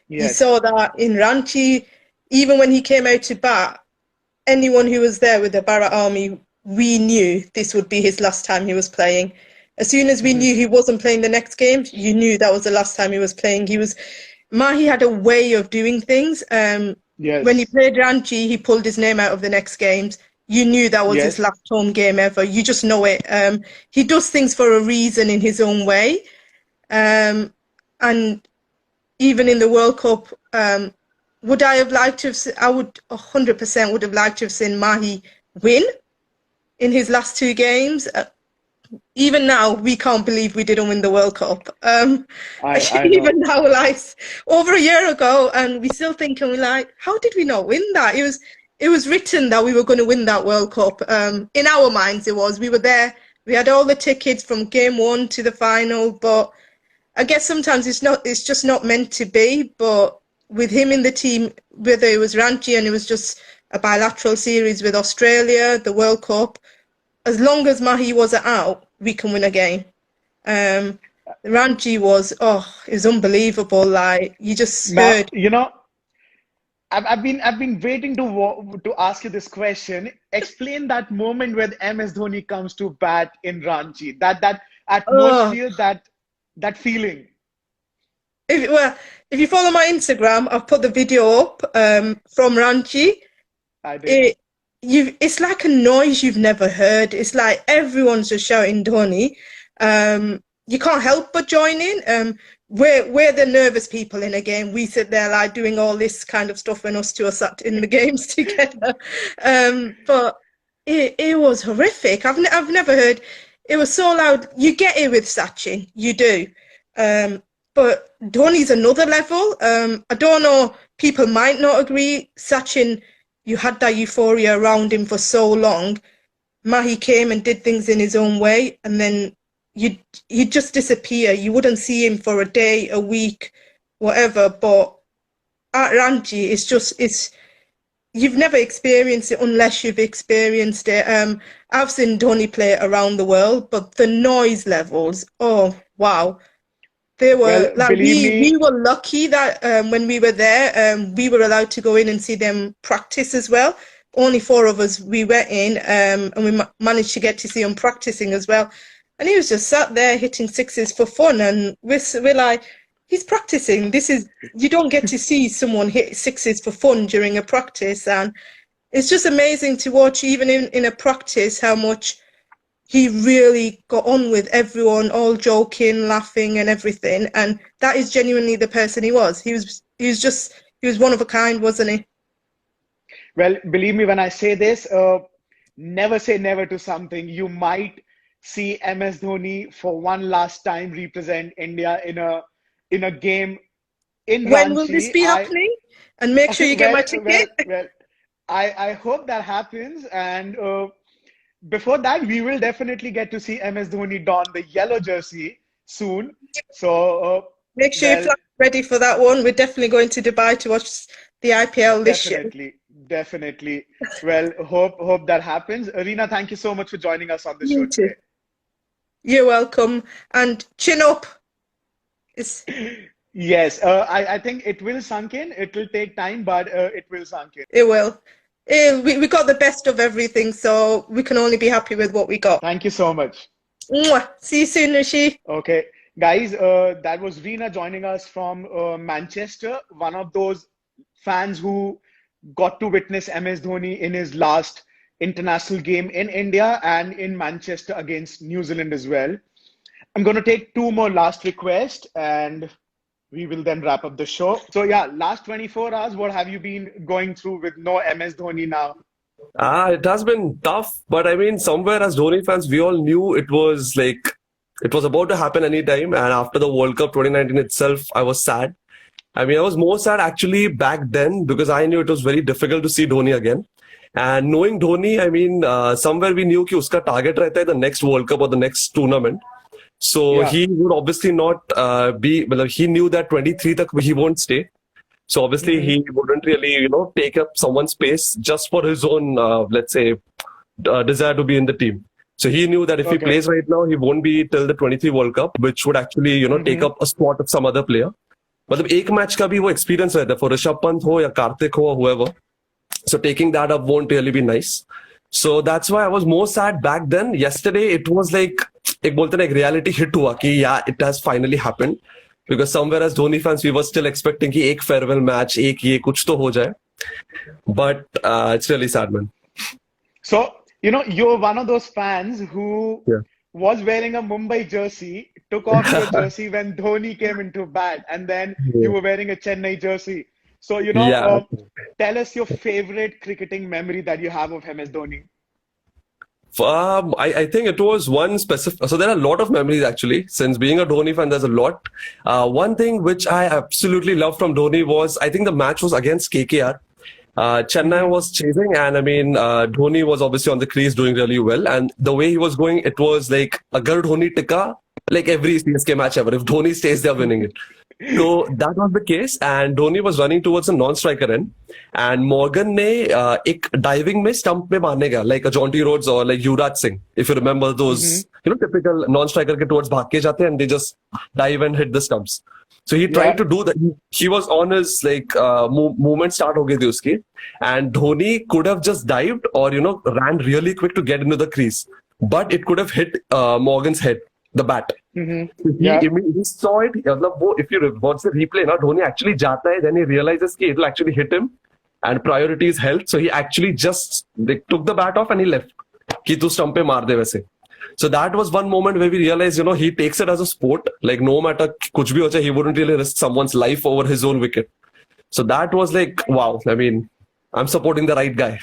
S8: You saw that in Ranchi. Even when he came out to bat, anyone who was there with the Bharat Army, we knew this would be his last time he was playing. As soon as we knew he wasn't playing the next game, you knew that was the last time he was playing. Mahi had a way of doing things. When he played Ranchi, he pulled his name out of the next games. You knew that was his last home game ever. You just know it. He does things for a reason in his own way. And even in the World Cup, would I have liked to have I would 100% would have liked to have seen Mahi win in his last two games. Even now, we can't believe we didn't win the World Cup. Even now, like over a year ago, and we still thinking, we're like, how did we not win that? It was written that we were going to win that World Cup. In our minds, it was. We were there. We had all the tickets from game one to the final, but I guess sometimes it's just not meant to be. But with him in the team, whether it was Ranchi and it was just a bilateral series with Australia, the World Cup, as long as Mahi wasn't out, we can win a game. Ranchi was, it was unbelievable. Like you just heard.
S3: You know, I've been waiting to ask you this question. Explain that moment when MS Dhoni comes to bat in Ranchi. That atmosphere, that feeling.
S8: If you follow my Instagram, I've put the video up from Ranchi.
S3: I did.
S8: It's like a noise you've never heard. It's like everyone's just shouting Dhoni. You can't help but join in. We're the nervous people in a game. We sit there like doing all this kind of stuff when us two are sat in the games together. But it was horrific. I've never heard. It was so loud. You get it with Sachin, you do. But Dhoni's another level. I don't know, people might not agree. Sachin, you had that euphoria around him for so long. Mahi came and did things in his own way, and then he'd just disappear. You wouldn't see him for a day, a week, whatever. But at Ranchi, it's you've never experienced it unless you've experienced it. I've seen Dhoni play around the world, but the noise levels, oh wow. They were we were lucky that when we were there, we were allowed to go in and see them practice as well. Only 4 of us we went in, and we managed to get to see him practicing as well. And he was just sat there hitting sixes for fun, and we're like, he's practicing. You don't get to see someone hit sixes for fun during a practice, and it's just amazing to watch, even in a practice, how much he really got on with everyone, all joking, laughing and everything. And that is genuinely the person he was. He was one of a kind, wasn't he?
S3: Well, believe me when I say this, never say never to something. You might see MS Dhoni for one last time represent India in a game in Ranchi.
S8: When will this be happening? And make sure you get my ticket.
S3: I hope that happens. And before that, we will definitely get to see MS Dhoni don the yellow jersey soon. So
S8: make sure you fly ready for that one. We're definitely going to Dubai to watch the IPL this year.
S3: Definitely. Well, hope that happens. Reena, thank you so much for joining us on the show today.
S8: You're welcome. And chin up It's,
S3: Yes, I think it will sunk in. It will take time, but it will sunk in.
S8: it will. We got the best of everything, so we can only be happy with what we got.
S3: Thank you so much.
S8: Mwah. See you soon, Rishi.
S3: Okay, guys, that was Reena joining us from Manchester, one of those fans who got to witness MS Dhoni in his last international game in India and in Manchester against New Zealand as well. I'm going to take two more last requests and we will then wrap up the show. So yeah, last 24 hours, what have you been going through with no MS Dhoni now?
S9: It has been tough, but I mean, somewhere as Dhoni fans, we all knew it was about to happen anytime. And after the World Cup 2019 itself, I was sad. I mean, I was more sad actually back then because I knew it was very difficult to see Dhoni again. And knowing Dhoni, I mean, somewhere we knew कि उसका target रहता है the next World Cup or the next tournament. So
S3: Yeah.
S9: he would obviously not he knew that 23 tak he won't stay. So obviously he wouldn't really, take up someone's space just for his own, let's say, desire to be in the team. So he knew that if he
S3: Okay.
S9: plays right now, he won't be till the 23 World Cup, which would actually, take up a spot of some other player. मतलब एक match का भी वो experience रहता है for Rishabh Pant हो या कार्तिक हो or whoever. So taking that up won't really be nice. So that's why I was more sad back then. Yesterday it was like एक बोलते हैं एक reality hit हुआ कि yeah, it has finally happened. Because somewhere as Dhoni fans, we were still expecting कि एक farewell match, एक ये कुछ तो हो जाए. But it's really sad, man.
S3: So, you're one of those fans who
S9: Yeah.
S3: was wearing a Mumbai jersey, took off your jersey when Dhoni came into bat, and then you were wearing a Chennai jersey. So,
S9: Yeah.
S3: tell us your favorite cricketing memory that you have of MS Dhoni.
S9: I think it was one specific. So there are a lot of memories actually. Since being a Dhoni fan, there's a lot. One thing which I absolutely loved from Dhoni was I think the match was against KKR. Chennai was chasing, and I mean Dhoni was obviously on the crease doing really well. And the way he was going, it was like agar Dhoni tika, like every CSK match ever. If Dhoni stays, they're winning it. So that was the case, and Dhoni was running towards a non-striker end, and Morgan ने एक diving में stump में मारने गया, like a Jonty Rhodes or like Yuvraj Singh, if you remember those, typical non-striker के towards भाग के जाते हैं and they just dive and hit the stumps. So he tried to do that. He was on his movement start हो गई थी उसकी, and Dhoni could have just dived or ran really quick to get into the crease, but it could have hit Morgan's head, the bat. He saw it. If you watch the replay, Dhoni actually जाता है, then he realizes कि it will actually hit him, and priority is health. So he actually just took the bat off and he left. कि तू stump पे मार दे वैसे. So that was one moment where we realized, he takes it as a sport. Like no matter कुछ भी हो जाए, he wouldn't really risk someone's life over his own wicket. So that was like, wow. I mean, I'm supporting the right guy.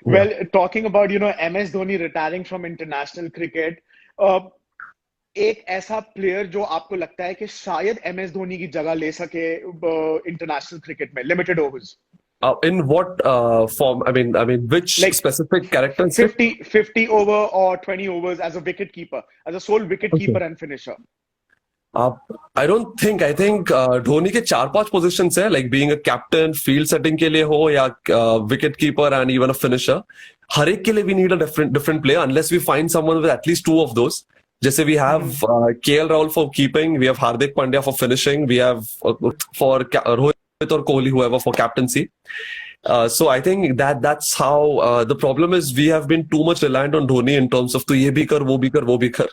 S3: Well, talking about, MS Dhoni retiring from international cricket, एक ऐसा player जो आपको लगता है कि शायद MS Dhoni की जगह ले सके इंटरनेशनल क्रिकेट में limited overs
S9: in what form? I mean, which specific characteristic?
S3: 50 over or 20 overs as a wicket keeper, as a sole wicket keeper and finisher.
S9: I don't think. I think Dhoni के 4-5 positions है, like being a captain, field setting के लिए हो या wicket keeper and even a finisher. हर एक के लिए we need a different player unless we find someone with at least 2 of those. जैसे we have KL Rahul for keeping, we have Hardik Pandya for finishing, we have for Rohit or Kohli, whoever, for captaincy. So I think that's how the problem is. We have been too much reliant on Dhoni in terms of to ye bhi kar, wo bhi kar, wo bhi kar.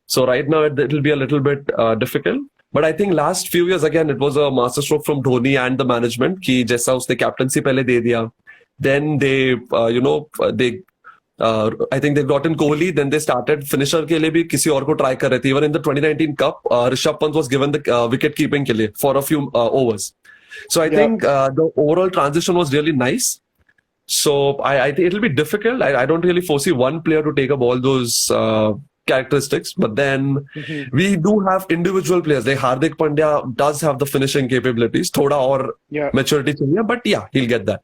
S9: So right now it will be a little bit difficult. But I think last few years again it was a masterstroke from Dhoni and the management कि जैसा उसने captaincy पहले दे दिया. Then they I think they got in Kohli. Then they started finisher के लिए भी किसी और को try कर रहे थे. Even in the 2019 Cup, Rishabh Pant was given the wicket keeping के लिए for a few overs. So I think the overall transition was really nice. So I think it'll be difficult. I don't really foresee one player to take up all those characteristics. But then we do have individual players. Like Hardik Pandya does have the finishing capabilities. Thoda और maturity चाहिए. But yeah, he'll get that.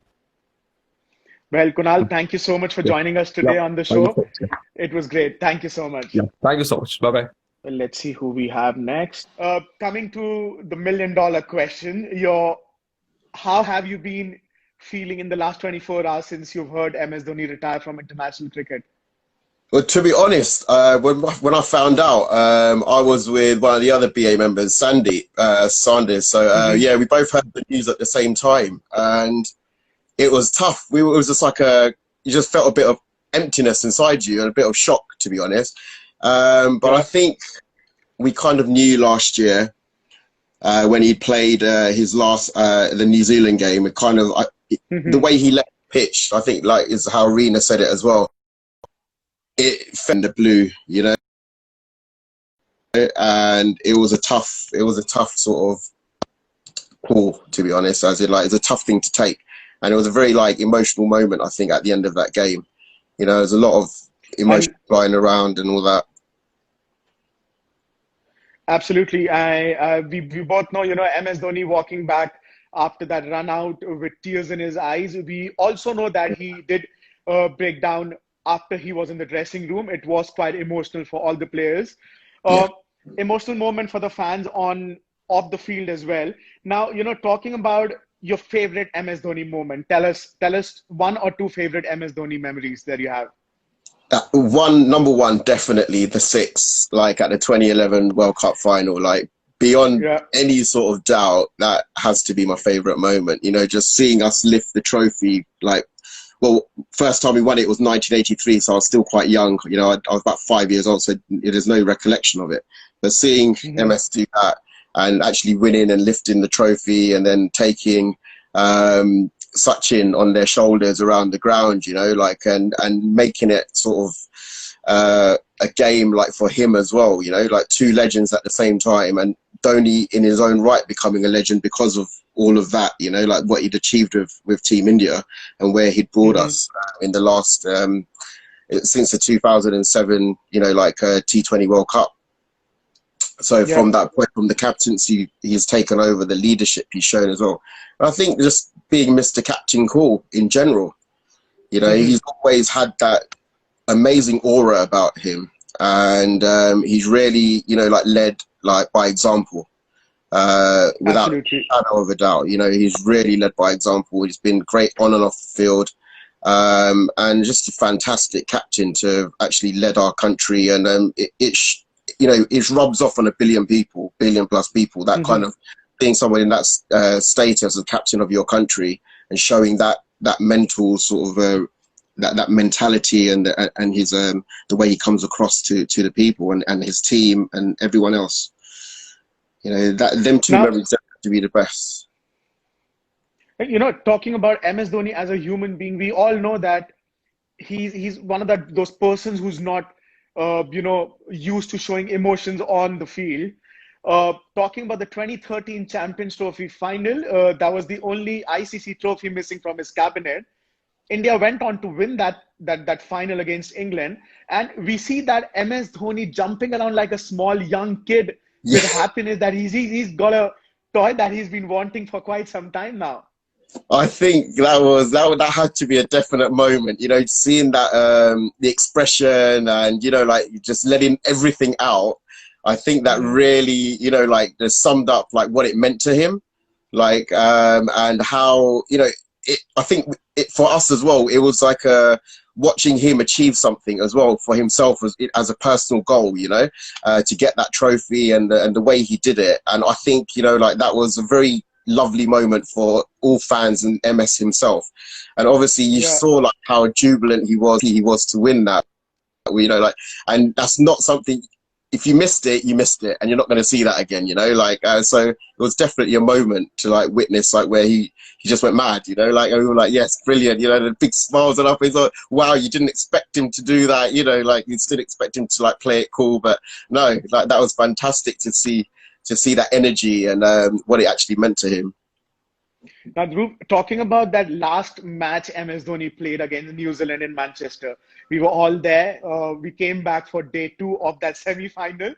S3: Well, Kunal, thank you so much for joining us today on the show. It was great. Thank you so much.
S9: Yeah, thank you so much. Bye-bye.
S3: Well, let's see who we have next. Coming to the $1 million question, how have you been feeling in the last 24 hours since you've heard MS Dhoni retire from international cricket?
S10: Well, to be honest, when I found out, I was with one of the other BA members, Sanders. So yeah, we both heard the news at the same time, and it was tough. It was just like you just felt a bit of emptiness inside you and a bit of shock, to be honest. But I think we kind of knew last year when he played his last the New Zealand game. It kind of the way he left the pitch, I think, like is how Rena said it as well. It fell the blue, you know, and it was a tough sort of call, to be honest. As in, like, it's a tough thing to take, and it was a very like emotional moment. I think at the end of that game, you know, there's a lot of emotion flying around and all that.
S3: Absolutely. We both know, you know, MS Dhoni walking back after that run out with tears in his eyes. We also know that he did break down after he was in the dressing room. It was quite emotional for all the players. Emotional moment for the fans off the field as well. Now, you know, talking about your favorite MS Dhoni moment, tell us one or two favorite MS Dhoni memories that you have.
S10: Number one, definitely the six, like at the 2011 World Cup final, like beyond any sort of doubt, that has to be my favorite moment. You know, just seeing us lift the trophy, like, well, first time we won it was 1983, so I was still quite young. You know, I was about 5 years old, so there's no recollection of it. But seeing MS do that and actually winning and lifting the trophy and then taking Sachin on their shoulders around the ground, you know, like, and making it sort of a game like for him as well, you know, like two legends at the same time, and Dhoni in his own right becoming a legend because of all of that, you know, like what he'd achieved with Team India and where he'd brought us in the last since the 2007, you know, like T20 World Cup. So from that point, from the captaincy, he's taken over, the leadership he's shown as well. And I think just being Mr. Captain Cool in general, you know, he's always had that amazing aura about him, and he's really, you know, like led like by example, without a shadow of a doubt. You know, he's really led by example. He's been great on and off the field, and just a fantastic captain to have actually led our country. And you know, it rubs off on a billion plus people, that kind of being someone in that status of captain of your country and showing that mental sort of that mentality and his the way he comes across to the people and his team and everyone else. You know, them two memories have to be the best.
S3: You know, talking about MS Dhoni as a human being, we all know that he's one of those persons who's not you know, used to showing emotions on the field. Talking about the 2013 Champions Trophy final, that was the only ICC trophy missing from his cabinet. India went on to win that final against England, and we see that MS Dhoni jumping around like a small young kid with happiness that he's got a toy that he's been wanting for quite some time now.
S10: I think that had to be a definite moment, you know, seeing that the expression and, you know, like just letting everything out. I think that really, you know, like just summed up like what it meant to him, like and how, you know, I think for us as well, it was like watching him achieve something as well for himself as a personal goal, you know, to get that trophy and the way he did it. And I think, you know, like that was a very lovely moment for all fans and MS himself. And obviously you saw like how jubilant he was to win that, you know, like, and that's not something, if you missed it, you missed it, and you're not going to see that again, you know, like, so it was definitely a moment to like witness, like where he just went mad, you know, like, we were like, yes, brilliant, you know, the big smiles on up, he's like, wow, you didn't expect him to do that, you know, like you still expect him to like play it cool, but no, like that was fantastic to see that energy and what it actually meant to him.
S3: Now, Dhruv, talking about that last match MS Dhoni played against New Zealand in Manchester, we were all there. We came back for day 2 of that semi-final.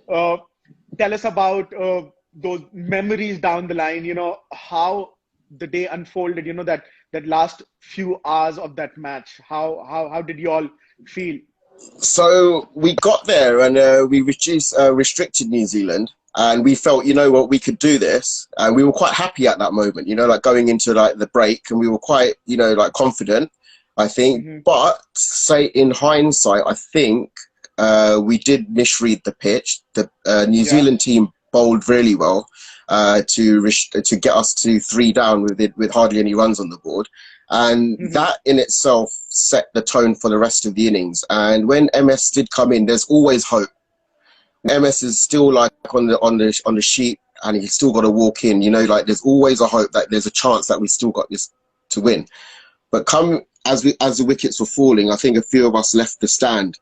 S3: Tell us about those memories down the line, you know, how the day unfolded, you know, that last few hours of that match. How did you all feel?
S10: So we got there and we restricted New Zealand. And we felt, you know what, we could do this. And we were quite happy at that moment, you know, like going into like the break, and we were quite, you know, like confident. I think. But say in hindsight, I think we did misread the pitch. The New Zealand team bowled really well to get us to 3 down with hardly any runs on the board, and that in itself set the tone for the rest of the innings. And when MS did come in, there's always hope. MS is still like on the sheet, and he's still got to walk in. You know, like there's always a hope that there's a chance that we still got this to win. But as the wickets were falling, I think a few of us left the stand,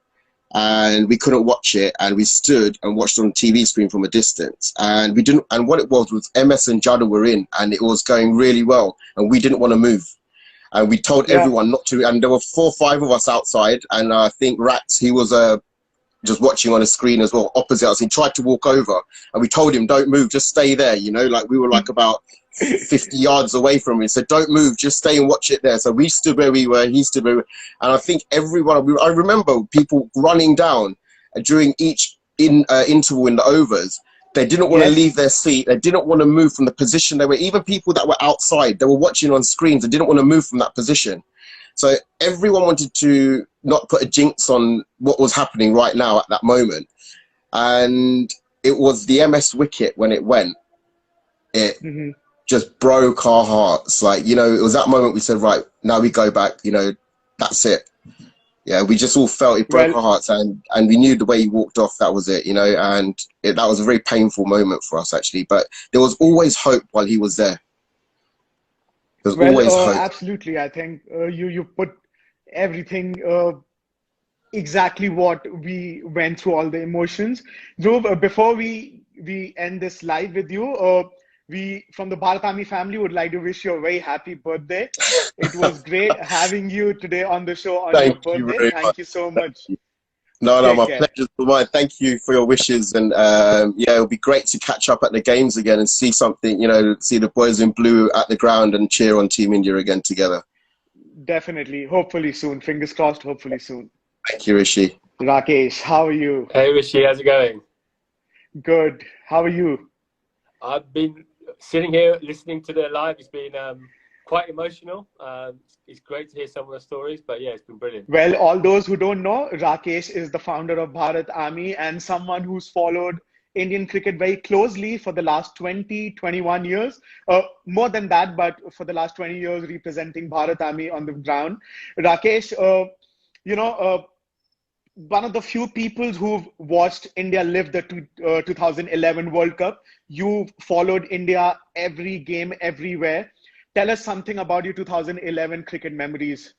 S10: and we couldn't watch it, and we stood and watched on the TV screen from a distance. And we didn't. And what it was MS and Jada were in, and it was going really well, and we didn't want to move. And we told everyone not to. And there were 4 or 5 of us outside, and I think Rax, he was just watching on a screen as well, opposite us. He tried to walk over, and we told him, "Don't move, just stay there." You know, like we were like about 50 yards away from him. He said, "Don't move, just stay and watch it there." So we stood where we were, he stood where we were. And I think I remember people running down during each interval in the overs. They didn't want to leave their seat. They didn't want to move from the position they were. Even people that were outside, they were watching on screens. They didn't want to move from that position. So everyone wanted to not put a jinx on what was happening right now at that moment. And it was the MS wicket when it went. It just broke our hearts. Like, you know, it was that moment we said, right, now we go back, you know, that's it. Yeah, we just all felt it broke our hearts, and we knew the way he walked off, that was it, you know, and that was a very painful moment for us, actually. But there was always hope while he was there. There's always hope.
S3: Absolutely. I think you put everything exactly what we went through, all the emotions. Dhruv, before we end this live with you, we from the Bharat Army family would like to wish you a very happy birthday. It was great having you today on the show on your birthday. Thank you so much.
S10: No, my pleasure's mine. Thank you for your wishes, and yeah, it'll be great to catch up at the games again and see something, you know, see the boys in blue at the ground and cheer on Team India again together.
S3: Definitely, hopefully soon. Fingers crossed. Hopefully soon.
S10: Thank you, Rishi.
S3: Rakesh, how are you?
S11: Hey, Rishi, how's it going?
S3: Good. How are you?
S11: I've been sitting here listening to the live. It's been quite emotional. It's great to hear some of the stories, but yeah, it's been brilliant.
S3: Well, all those who don't know, Rakesh is the founder of Bharat Army and someone who's followed Indian cricket very closely for the last 20, 21 years. More than that, but for the last 20 years representing Bharat Army on the ground. Rakesh, you know, one of the few people who've watched India live the 2011 World Cup. You followed India every game, everywhere. Tell us something about your 2011 cricket memories.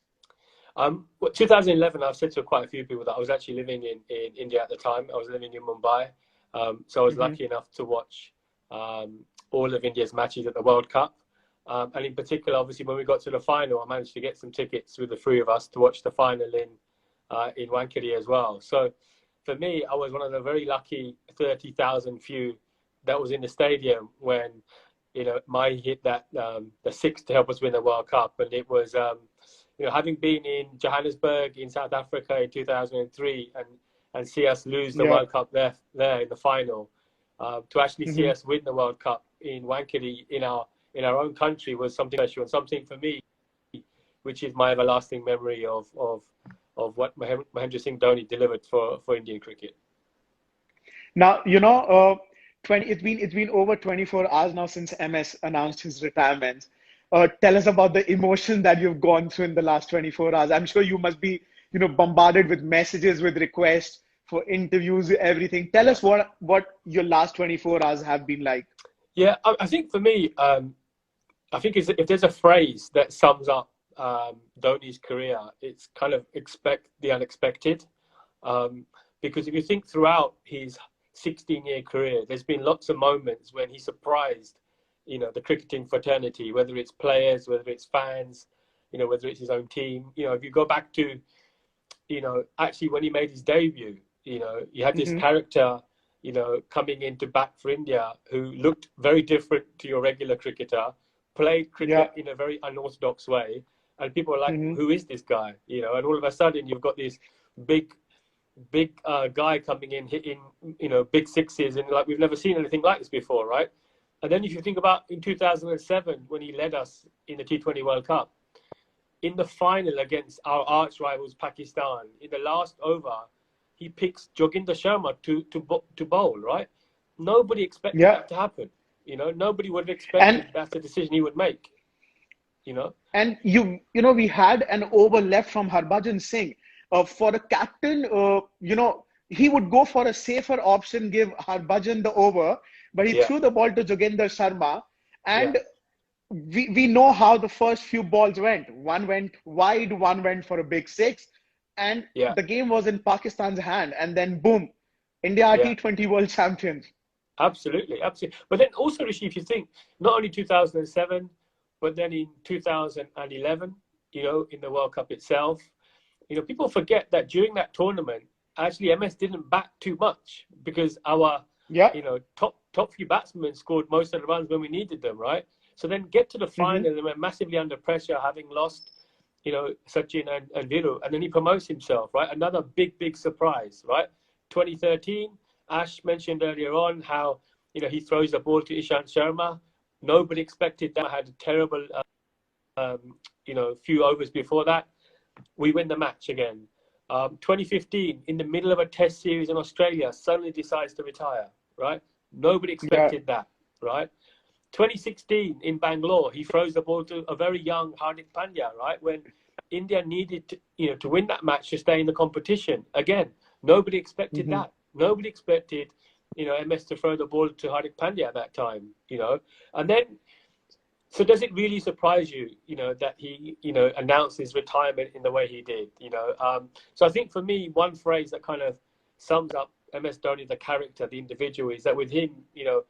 S11: Well, 2011, I've said to quite a few people that I was actually living in India at the time. I was living in Mumbai. So I was lucky enough to watch all of India's matches at the World Cup. And in particular, obviously, when we got to the final, I managed to get some tickets with the 3 of us to watch the final in Wankhede as well. So for me, I was one of the very lucky 30,000 few that was in the stadium when, you know, Mai hit that the 6 to help us win the World Cup. And it was, you know, having been in Johannesburg in South Africa in 2003 and see us lose the World Cup there in the final, to actually see us win the World Cup in Wankhede in our own country was something special, and something for me, which is my everlasting memory of what Mahendra Singh Dhoni delivered for Indian cricket.
S3: Now, you know, it's been over 24 hours now since MS announced his retirement. Tell us about the emotion that you've gone through in the last 24 hours. I'm sure you must be, you know, bombarded with messages, with requests for interviews, everything. Tell us what your last 24 hours have been like. Yeah,
S11: I think for me, I think if there's a phrase that sums up Dhoni's career, it's kind of expect the unexpected. Because if you think throughout his 16-year career, there's been lots of moments when he surprised, you know, the cricketing fraternity, whether it's players, whether it's fans, you know, whether it's his own team. You know, if you go back to, you know, actually when he made his debut, you know, you had this character, you know, coming in to bat for India who looked very different to your regular cricketer, played cricket in a very unorthodox way, and people were like, who is this guy? You know, and all of a sudden you've got this big guy coming in, hitting, you know, big sixes, and like we've never seen anything like this before, right? And then if you think about in 2007 when he led us in the T20 World Cup, in the final against our arch rivals Pakistan, in the last over, he picks Joginder Sharma to bowl, right? Nobody expected that to happen. You know, nobody would have expected that's the decision he would make. You know,
S3: and you know, we had an over left from Harbhajan Singh. For a captain, you know, he would go for a safer option, give Harbhajan the over, but he threw the ball to Joginder Sharma, and we know how the first few balls went. One went wide, one went for a big six, and the game was in Pakistan's hand. And then boom, India are T20 world champions.
S11: Absolutely, absolutely. But then also, Rishi, if you think, not only 2007, but then in 2011, you know, in the World Cup itself, you know, people forget that during that tournament, actually MS didn't bat too much because our, you know, top few batsmen scored most of the runs when we needed them, right? So then get to the final and we're massively under pressure, having lost, you know, Sachin and Viru, and then he promotes himself, right? Another big surprise, right? 2013, Ash mentioned earlier on how, you know, he throws the ball to Ishant Sharma. Nobody expected that. Had a terrible, you know, few overs before that. We win the match again. 2015, in the middle of a test series in Australia, suddenly decides to retire, right? Nobody expected that, right? 2016 in Bangalore, he throws the ball to a very young Hardik Pandya, right? When India needed to, you know, to win that match to stay in the competition. Again, nobody expected that. Nobody expected, you know, MS to throw the ball to Hardik Pandya at that time, you know. And then, so does it really surprise you, you know, that he, you know, announced his retirement in the way he did, you know? So I think for me, one phrase that kind of sums up MS Dhoni, the character, the individual, is that with him, you know,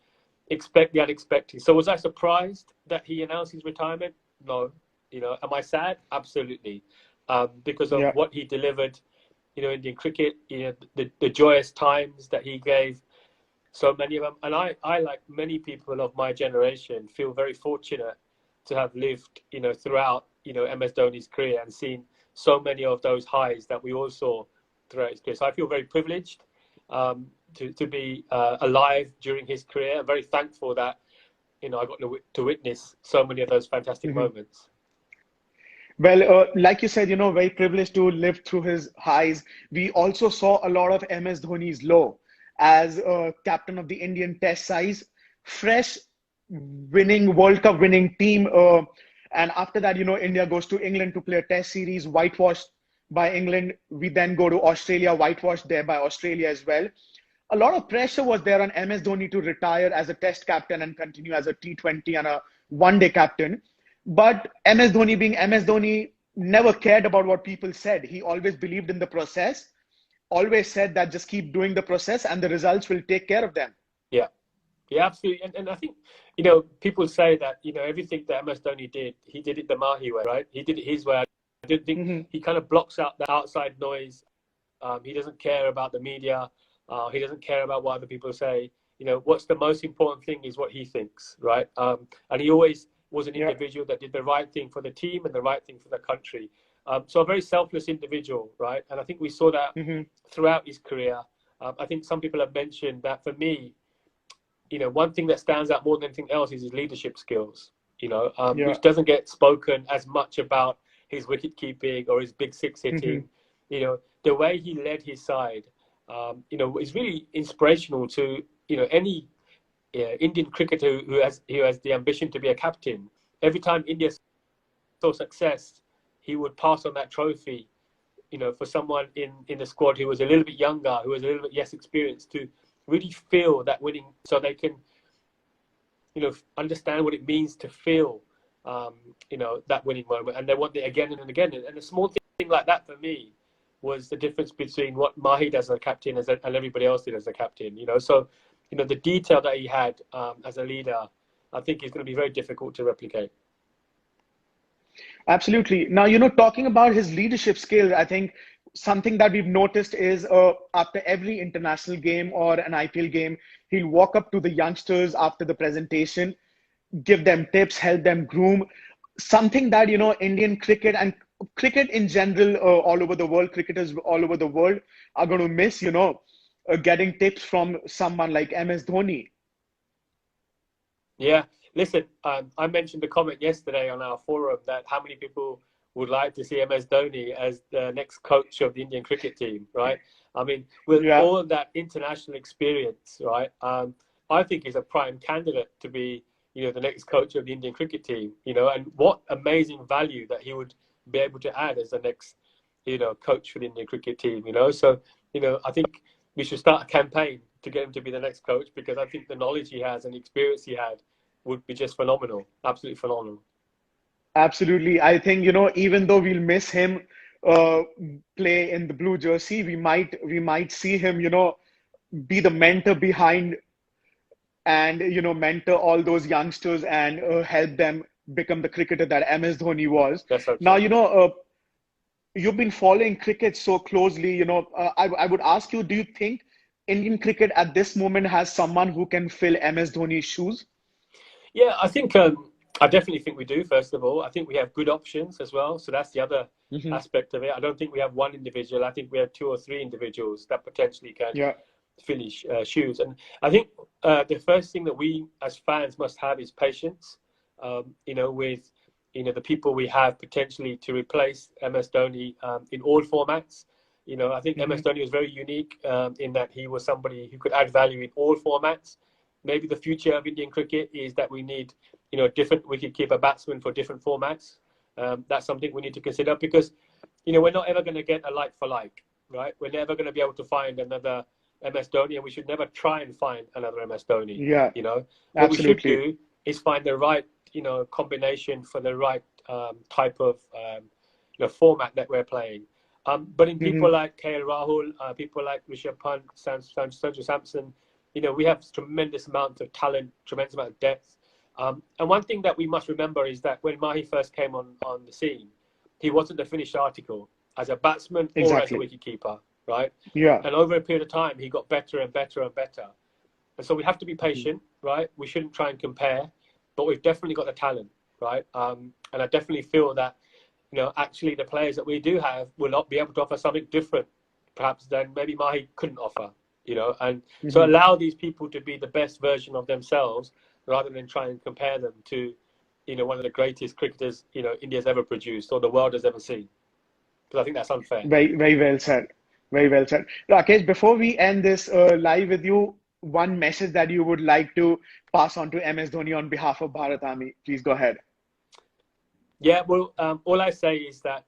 S11: expect the unexpected. So was I surprised that he announced his retirement? No. You know, am I sad? Absolutely. Because of what he delivered, you know, Indian cricket, you know, the joyous times that he gave so many of them. And I, like many people of my generation, feel very fortunate to have lived, you know, throughout, you know, MS Dhoni's career and seen so many of those highs that we all saw throughout his career. So I feel very privileged to be alive during his career. I'm very thankful that, you know, I got to witness so many of those fantastic moments.
S3: Well, like you said, you know, very privileged to live through his highs. We also saw a lot of MS Dhoni's low as captain of the Indian Test size, fresh winning World Cup winning team. And after that, you know, India goes to England to play a Test series, whitewashed by England. We then go to Australia, whitewashed there by Australia as well. A lot of pressure was there on MS Dhoni to retire as a Test captain and continue as a T20 and a one-day captain. But MS Dhoni, being MS Dhoni, never cared about what people said. He always believed in the process, always said that just keep doing the process and the results will take care of them.
S11: Yeah, absolutely. And I think, you know, people say that, you know, everything that MS Dhoni did, he did it the Mahi way, right? He did it his way. I didn't think he kind of blocks out the outside noise. He doesn't care about the media. He doesn't care about what other people say. You know, what's the most important thing is what he thinks, right? And he always was an individual that did the right thing for the team and the right thing for the country. So a very selfless individual, right? And I think we saw that throughout his career. I think some people have mentioned that for me, you know, one thing that stands out more than anything else is his leadership skills, you know, which doesn't get spoken as much about his wicket keeping or his big six hitting. You know, the way he led his side, you know, is really inspirational to, you know, any Indian cricketer who has the ambition to be a captain. Every time India saw success, he would pass on that trophy, you know, for someone in the squad who was a little bit younger, who was a little bit less experienced, to really feel that winning, so they can, you know, understand what it means to feel, you know, that winning moment, and they want it again and again. And a small thing like that for me was the difference between what Mahi does as a captain and everybody else did as a captain, you know. So, you know, the detail that he had as a leader, I think is going to be very difficult to replicate.
S3: Absolutely. Now, you know, talking about his leadership skills, I think something that we've noticed is after every international game or an IPL game, he'll walk up to the youngsters after the presentation, give them tips, help them groom. Something that, you know, Indian cricket and cricket in general, all over the world, cricketers all over the world are going to miss, you know, getting tips from someone like MS Dhoni.
S11: Yeah, listen, I mentioned the comment yesterday on our forum that how many people would like to see MS Dhoni as the next coach of the Indian cricket team, right? I mean, with all that international experience, right? I think he's a prime candidate to be, the next coach of the Indian cricket team, and what amazing value that he would be able to add as the next, coach for the Indian cricket team, So, I think we should start a campaign to get him to be the next coach, because I think the knowledge he has and the experience he had would be just phenomenal, absolutely phenomenal.
S3: Absolutely. I think, even though we'll miss him play in the blue jersey, we might see him, be the mentor behind and, mentor all those youngsters and help them become the cricketer that MS Dhoni was. Now, you've been following cricket so closely, I would ask you, do you think Indian cricket at this moment has someone who can fill MS Dhoni's shoes?
S11: Yeah, I think I definitely think we do, first of all. I think we have good options as well. So that's the other aspect of it. I don't think we have one individual. I think we have 2 or 3 individuals that potentially can fill his shoes. And I think the first thing that we as fans must have is patience, with, the people we have potentially to replace MS Dhoni in all formats. I think MS Dhoni was very unique in that he was somebody who could add value in all formats. Maybe the future of Indian cricket is that we need, different wicket-keeper batsmen for different formats. That's something we need to consider, because, we're not ever going to get a like for like, right? We're never going to be able to find another MS Dhoni, and we should never try and find another MS Dhoni.
S3: Yeah,
S11: what we should do is find the right, combination for the right type of, format that we're playing. But in people like KL Rahul, people like Rishabh Pant, Sanju Samson, we have tremendous amount of talent, tremendous amount of depth. And one thing that we must remember is that when Mahi first came on the scene, he wasn't the finished article as a batsman or as a wicketkeeper, right?
S3: Yeah.
S11: And over a period of time, he got better and better and better. And so we have to be patient, right? We shouldn't try and compare, but we've definitely got the talent, right? And I definitely feel that, actually the players that we do have will not be able to offer something different, perhaps, than maybe Mahi couldn't offer. And so allow these people to be the best version of themselves, rather than try and compare them to, one of the greatest cricketers, India's ever produced or the world has ever seen. Because I think that's unfair.
S3: Very, very well said. Very well said. Rakesh, before we end this live with you, one message that you would like to pass on to MS Dhoni on behalf of Bharat Army, please go ahead.
S11: Yeah, well, all I say is that,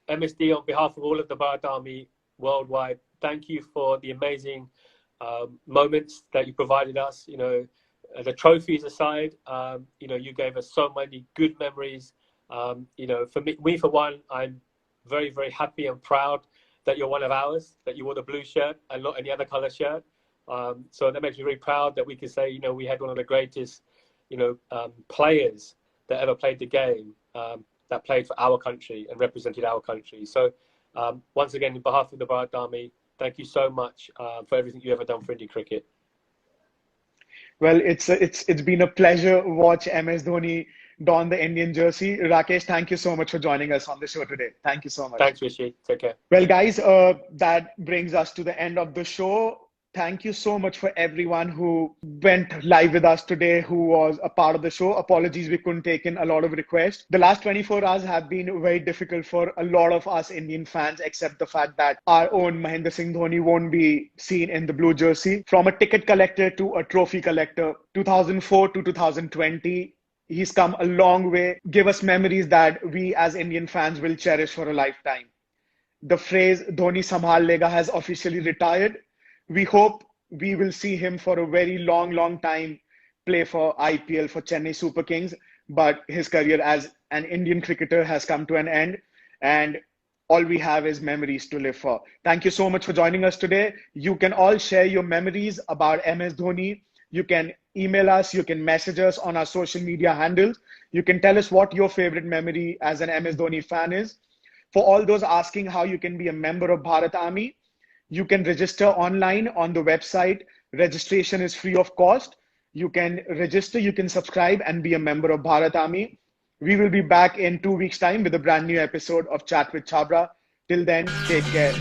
S11: MSD, on behalf of all of the Bharat Army worldwide, thank you for the amazing moments that you provided us. The trophies aside, you gave us so many good memories. For me, for one, I'm very, very happy and proud that you're one of ours, that you wore the blue shirt and not any other color shirt. So that makes me very proud that we can say, we had one of the greatest, players that ever played the game, that played for our country and represented our country. So once again, on behalf of the Bharat Army, thank you so much for everything you've ever done for Indian cricket.
S3: Well, it's been a pleasure to watch MS Dhoni don the Indian jersey. Rakesh, thank you so much for joining us on the show today. Thank you so much.
S11: Thanks, Rishi. Take care.
S3: Well, guys, that brings us to the end of the show. Thank you so much for everyone who went live with us today, who was a part of the show. Apologies, we couldn't take in a lot of requests. The last 24 hours have been very difficult for a lot of us Indian fans, except the fact that our own Mahendra Singh Dhoni won't be seen in the blue jersey. From a ticket collector to a trophy collector, 2004 to 2020, he's come a long way. Give us memories that we as Indian fans will cherish for a lifetime. The phrase Dhoni Sambhal Lega has officially retired. We hope we will see him for a very long time play for IPL, for Chennai Super Kings. But his career as an Indian cricketer has come to an end. And all we have is memories to live for. Thank you so much for joining us today. You can all share your memories about MS Dhoni. You can email us. You can message us on our social media handles. You can tell us what your favorite memory as an MS Dhoni fan is. For all those asking how you can be a member of Bharat Army, you can register online on the website. Registration is free of cost. You can register, you can subscribe and be a member of Bharat Army. We will be back in 2 weeks' time with a brand new episode of Chat with Chhabra. Till then, take care.